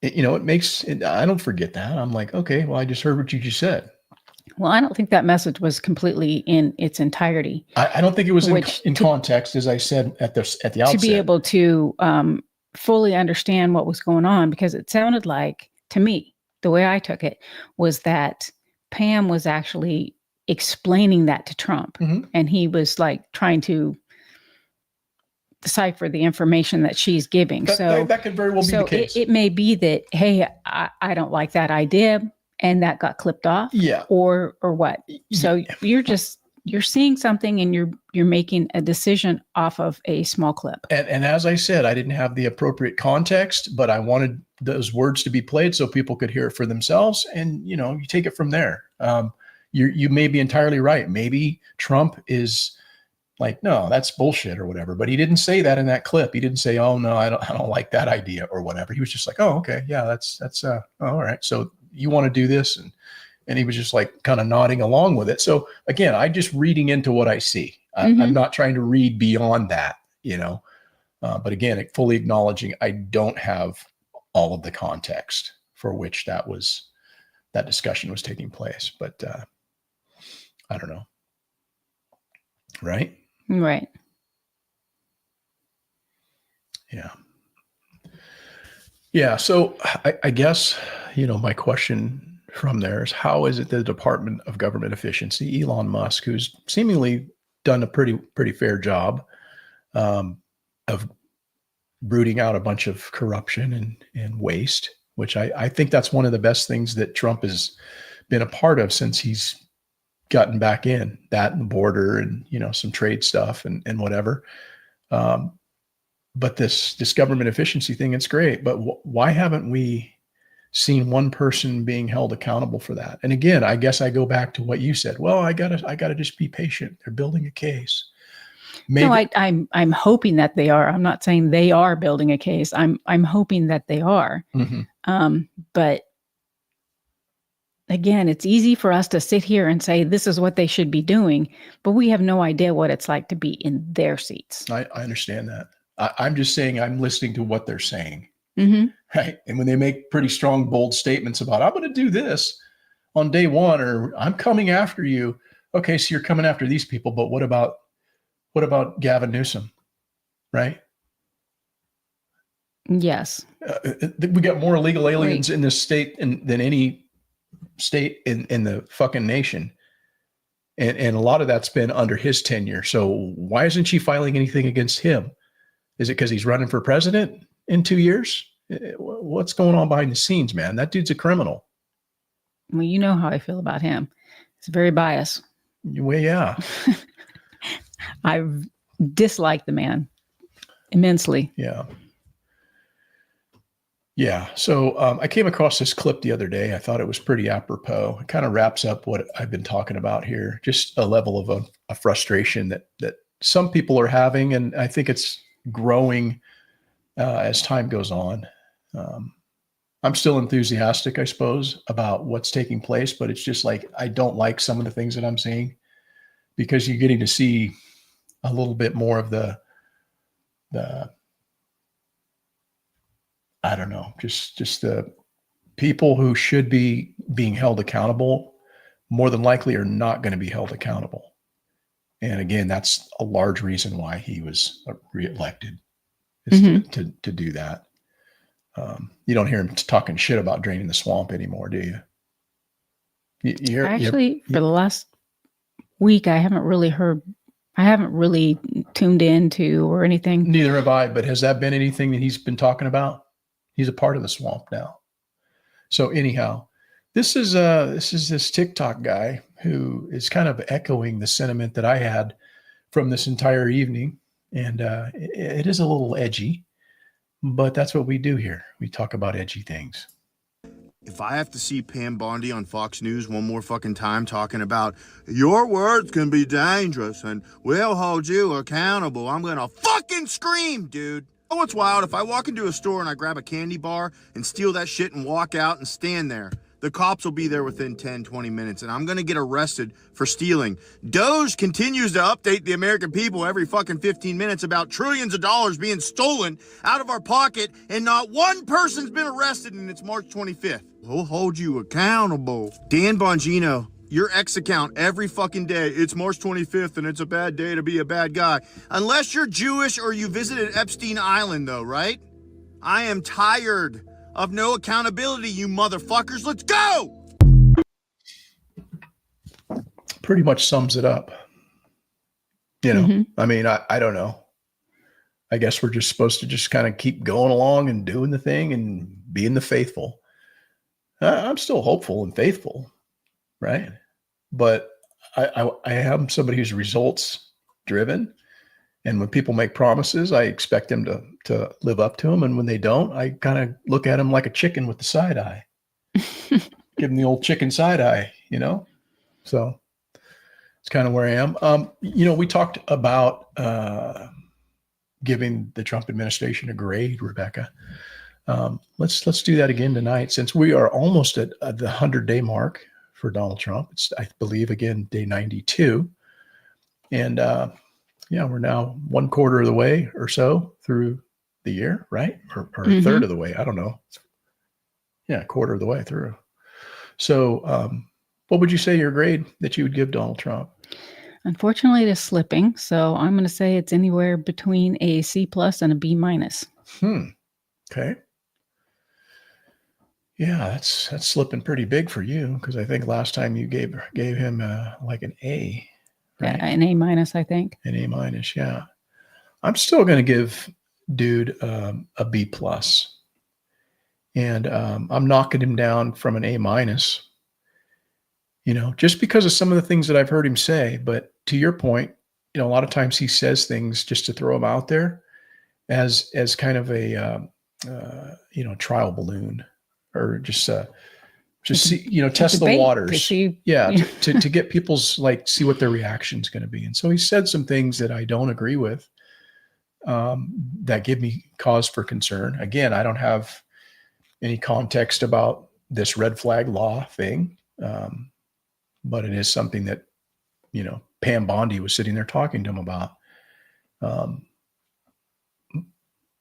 it makes it, I don't forget that. I'm like, okay, well, I just heard what you just said. Well, I don't think that message was completely in its entirety. I don't think it was in context, as I said at the outset. To be able to fully understand what was going on, because it sounded like, to me, the way I took it was that Pam was actually explaining that to Trump, and he was like trying to decipher the information that she's giving. That could very well be the case. It may be that, hey, I don't like that idea, and that got clipped off. Yeah. Or what? So you're seeing something and you're making a decision off of a small clip. And as I said, I didn't have the appropriate context, but I wanted those words to be played so people could hear it for themselves. And, you take it from there. You may be entirely right. Maybe Trump is like, no, that's bullshit or whatever. But he didn't say that in that clip. He didn't say, oh no, I don't like that idea or whatever. He was just like, oh, okay. Yeah, that's all right. So you want to do this? And he was just like kind of nodding along with it. So again, I'm just reading into what I see. I'm not trying to read beyond that, but again, fully acknowledging I don't have all of the context for which that discussion was taking place. But I don't know. Right? Right. Yeah. Yeah. So I guess, my question from there is, how is it the Department of Government Efficiency, Elon Musk, who's seemingly done a pretty fair job of rooting out a bunch of corruption and waste, which I think that's one of the best things that Trump has been a part of since he's gotten back in, that and the border and, some trade stuff and whatever. But this government efficiency thing, it's great. But why haven't we seen one person being held accountable for that? And again, I guess I go back to what you said. Well, I gotta just be patient. They're building a case. Maybe. No, I'm hoping that they are. I'm not saying they are building a case. I'm hoping that they are. But again, it's easy for us to sit here and say this is what they should be doing, but we have no idea what it's like to be in their seats. I understand that. I'm just saying I'm listening to what they're saying. Right. And when they make pretty strong, bold statements about, I'm going to do this on day one, or I'm coming after you. Okay. So you're coming after these people, but what about Gavin Newsom? Right. Yes. We got more illegal aliens in this state than any state in the fucking nation. And a lot of that's been under his tenure. So why isn't she filing anything against him? Is it because he's running for president in 2 years? What's going on behind the scenes, man? That dude's a criminal. Well, you know how I feel about him. He's very biased. Well, yeah. I dislike the man immensely. Yeah. Yeah. So I came across this clip the other day. I thought it was pretty apropos. It kind of wraps up what I've been talking about here. Just a level of a frustration that some people are having. And I think it's growing as time goes on. I'm still enthusiastic, I suppose, about what's taking place, but it's just like, I don't like some of the things that I'm seeing, because you're getting to see a little bit more of the don't know, just the people who should be being held accountable more than likely are not going to be held accountable. And again, that's a large reason why he was reelected, is to do that. You don't hear him talking shit about draining the swamp anymore, do you? Actually, for the last week, I haven't really tuned into or anything. Neither have I, but has that been anything that he's been talking about? He's a part of the swamp now. So anyhow, this is this TikTok guy who is kind of echoing the sentiment that I had from this entire evening. And it is a little edgy, but that's what we do here. We talk about edgy things. If I have to see Pam Bondi on Fox News one more fucking time talking about your words can be dangerous and we'll hold you accountable, I'm gonna fucking scream, dude. Oh, what's wild? If I walk into a store and I grab a candy bar and steal that shit and walk out and stand there, the cops will be there within 10, 20 minutes and I'm gonna get arrested for stealing. Doge continues to update the American people every fucking 15 minutes about trillions of dollars being stolen out of our pocket and not one person's been arrested, and it's March 25th. We'll hold you accountable. Dan Bongino, your X account every fucking day. It's March 25th and it's a bad day to be a bad guy. Unless you're Jewish or you visited Epstein Island though, right? I am tired of no accountability, you motherfuckers. Let's go! Pretty much sums it up. You know, I mean, I don't know. I guess we're just supposed to just kind of keep going along and doing the thing and being the faithful. I'm still hopeful and faithful, right? But I am somebody who's results driven. And when people make promises, I expect them to live up to them. And when they don't, I kind of look at them like a chicken with the side eye. Give them the old chicken side eye, you know? So it's kind of where I am. You know, we talked about giving the Trump administration a grade, Rebecca. Let's do that again tonight, since we are almost at the 100-day mark for Donald Trump. It's, I believe, again, day 92. And yeah, we're now 1/4 of the way or so through the year, right? Or a third of the way. I don't know. Yeah, 1/4 of the way through. So what would you say your grade that you would give Donald Trump? Unfortunately, it is slipping. So I'm going to say it's anywhere between a C+ and a B-. Okay. Yeah, that's slipping pretty big for you, because I think last time you gave him like an A. Right? Yeah, an A-, I think. An A-, yeah. I'm still going to give dude a B+. And I'm knocking him down from an A-, you know, just because of some of the things that I've heard him say. But to your point, you know, a lot of times he says things just to throw them out there as kind of a, you know, trial balloon, or just see, you know, test the waters. To see, yeah, to get people's, like, see what their reaction is going to be. And so he said some things that I don't agree with, that give me cause for concern. Again, I don't have any context about this red flag law thing, but it is something that, you know, Pam Bondi was sitting there talking to him about.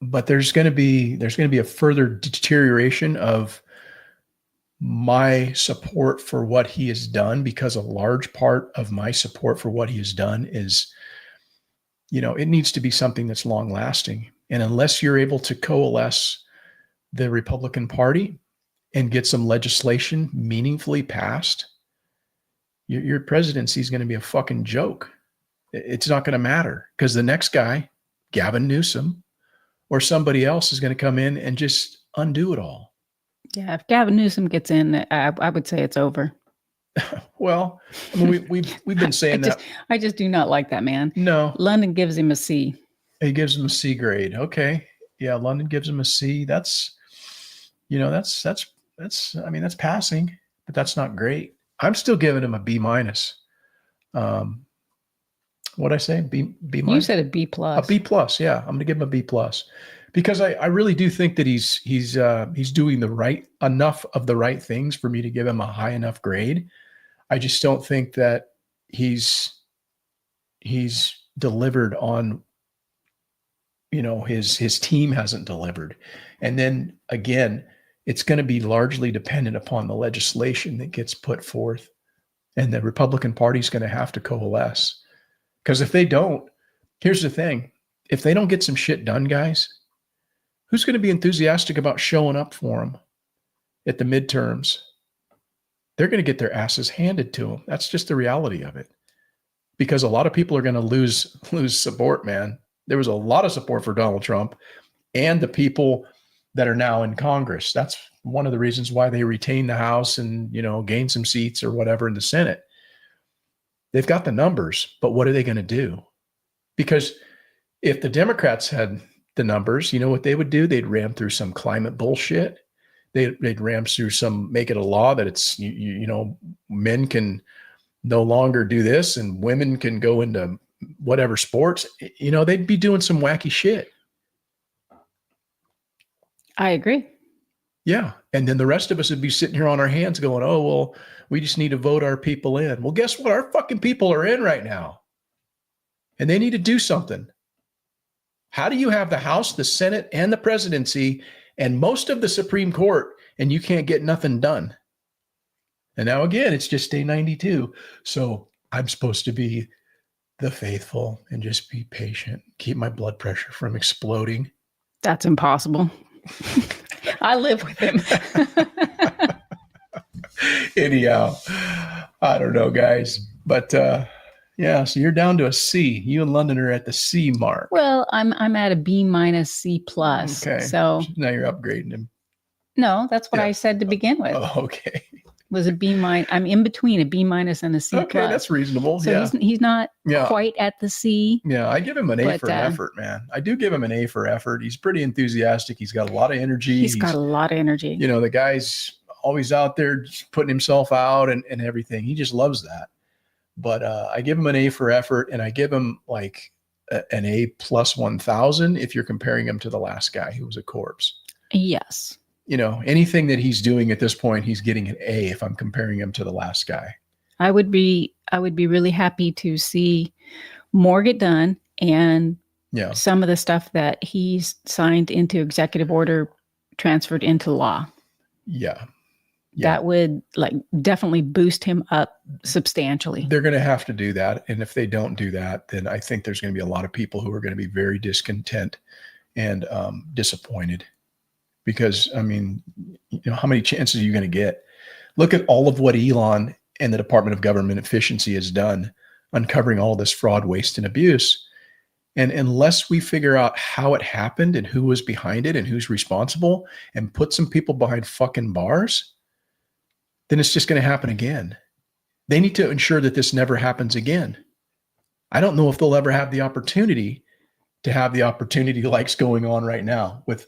But there's going to be a further deterioration of my support for what he has done, because a large part of my support for what he has done is, you know, it needs to be something that's long lasting. And unless you're able to coalesce the Republican Party and get some legislation meaningfully passed, your presidency is going to be a fucking joke. It's not going to matter, because the next guy, Gavin Newsom, or somebody else, is going to come in and just undo it all. Yeah, if Gavin Newsom gets in, I would say it's over. Well, I mean, we've been saying I just do not like that man. No. London gives him a C. He gives him a C grade. Okay. Yeah, London gives him a C. That's, you know, that's I mean, that's passing, but that's not great. I'm still giving him a B-. What'd I say? B-? You said a B+. A B+, yeah. I'm going to give him a B+, because I really do think that he's doing enough of the right things for me to give him a high enough grade. I just don't think that he's delivered on, his team hasn't delivered. And then again, it's going to be largely dependent upon the legislation that gets put forth, and the Republican Party is going to have to coalesce. Because if they don't, here's the thing: if they don't get some shit done, guys, who's going to be enthusiastic about showing up for them at the midterms? They're going to get their asses handed to them. That's just the reality of it. Because a lot of people are going to lose support, man. There was a lot of support for Donald Trump and the people that are now in Congress. That's one of the reasons why they retained the House and, gained some seats or whatever in the Senate. They've got the numbers, but what are they going to do? Because if the Democrats had the numbers, you know what they would do? They'd ram through some climate bullshit. They'd ram through make it a law that it's, men can no longer do this and women can go into whatever sports. They'd be doing some wacky shit. I agree. Yeah. And then the rest of us would be sitting here on our hands going, oh, well, we just need to vote our people in. Well, guess what? Our fucking people are in right now. And they need to do something. How do you have the House, the Senate, and the presidency, and most of the Supreme Court, and you can't get nothing done? And now, again, it's just day 92. So I'm supposed to be the faithful and just be patient, keep my blood pressure from exploding. That's impossible. I live with him. Anyhow, I don't know, guys. But so you're down to a C. You and London are at the C mark. Well, I'm at a B minus C plus. Okay. So now you're upgrading him. No, that's what I said to begin with. Oh, okay. Was a B minus. I'm in between a B minus and a C okay, plus. That's reasonable. So yeah. he's not quite at the C. Yeah, I give him an A for effort, man. I do give him an A for effort. He's pretty enthusiastic. He's got a lot of energy. He's got a lot of energy. The guy's always out there just putting himself out and everything. He just loves that. But I give him an A for effort, and I give him like an A plus 1,000 if you're comparing him to the last guy who was a corpse. Yes. Anything that he's doing at this point, he's getting an A if I'm comparing him to the last guy. I would be really happy to see more get done, and some of the stuff that he's signed into executive order transferred into law. Yeah. That would definitely boost him up substantially. They're going to have to do that. And if they don't do that, then I think there's going to be a lot of people who are going to be very discontent and disappointed. Because, how many chances are you going to get? Look at all of what Elon and the Department of Government Efficiency has done, uncovering all this fraud, waste, and abuse. And unless we figure out how it happened and who was behind it and who's responsible and put some people behind fucking bars, then it's just going to happen again. They need to ensure that this never happens again. I don't know if they'll ever have the opportunity like's going on right now with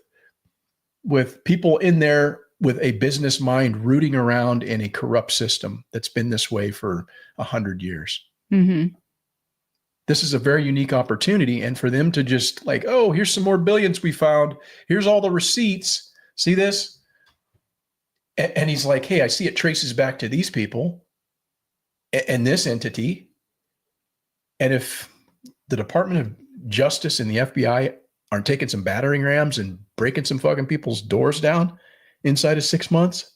people in there with a business mind rooting around in a corrupt system that's been this way for 100 years. Mm-hmm. This is a very unique opportunity. And for them to just oh, here's some more billions we found. Here's all the receipts. See this? And he's like, hey, I see it traces back to these people and this entity. And if the Department of Justice and the FBI aren't taking some battering rams and breaking some fucking people's doors down inside of 6 months,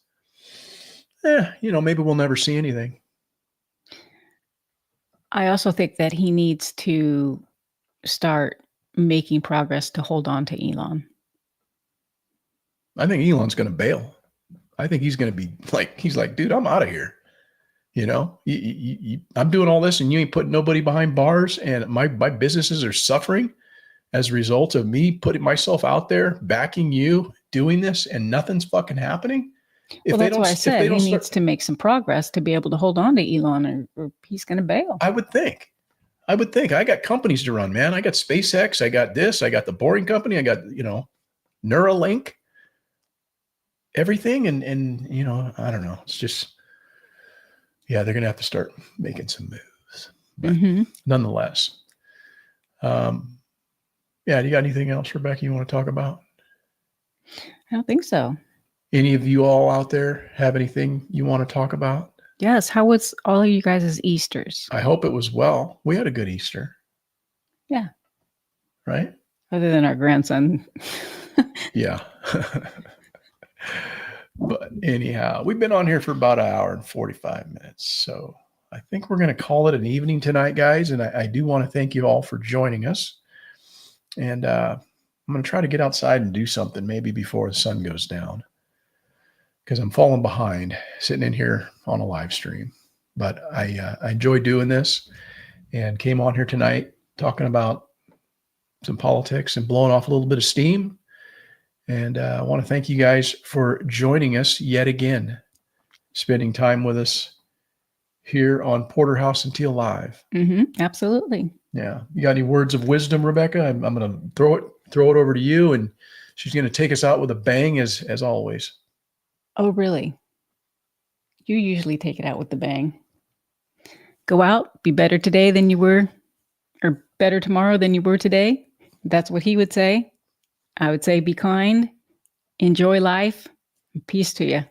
maybe we'll never see anything. I also think that he needs to start making progress to hold on to Elon. I think Elon's going to bail. I think he's going to be he's like, dude, I'm out of here. I'm doing all this and you ain't putting nobody behind bars, and my businesses are suffering as a result of me putting myself out there, backing you, doing this, and nothing's fucking happening. That's why I said he needs to make some progress to be able to hold on to Elon, or he's going to bail. I would think. I got companies to run, man. I got SpaceX. I got this. I got the Boring Company. I got, Neuralink, everything. And I don't know. It's just, they're going to have to start making some moves. But nonetheless, do you got anything else, Rebecca, you want to talk about? I don't think so. Any of you all out there have anything you want to talk about? Yes. How was all of you guys' Easters? I hope it was well. We had a good Easter. Yeah. Right? Other than our grandson. Yeah. But anyhow, we've been on here for about an hour and 45 minutes. So I think we're going to call it an evening tonight, guys. And I do want to thank you all for joining us. And I'm going to try to get outside and do something maybe before the sun goes down, because I'm falling behind sitting in here on a live stream. But I enjoy doing this and came on here tonight talking about some politics and blowing off a little bit of steam. And I want to thank you guys for joining us yet again, spending time with us here on Porterhouse and Teal Live. Absolutely. Yeah. You got any words of wisdom, Rebecca? I'm going to throw it over to you, and she's going to take us out with a bang as always. Oh, really? You usually take it out with the bang. Go out, be better today than you were, or better tomorrow than you were today. That's what he would say. I would say be kind, enjoy life, and peace to you.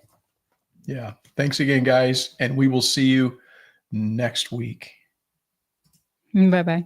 Yeah. Thanks again, guys. And we will see you next week. Bye-bye.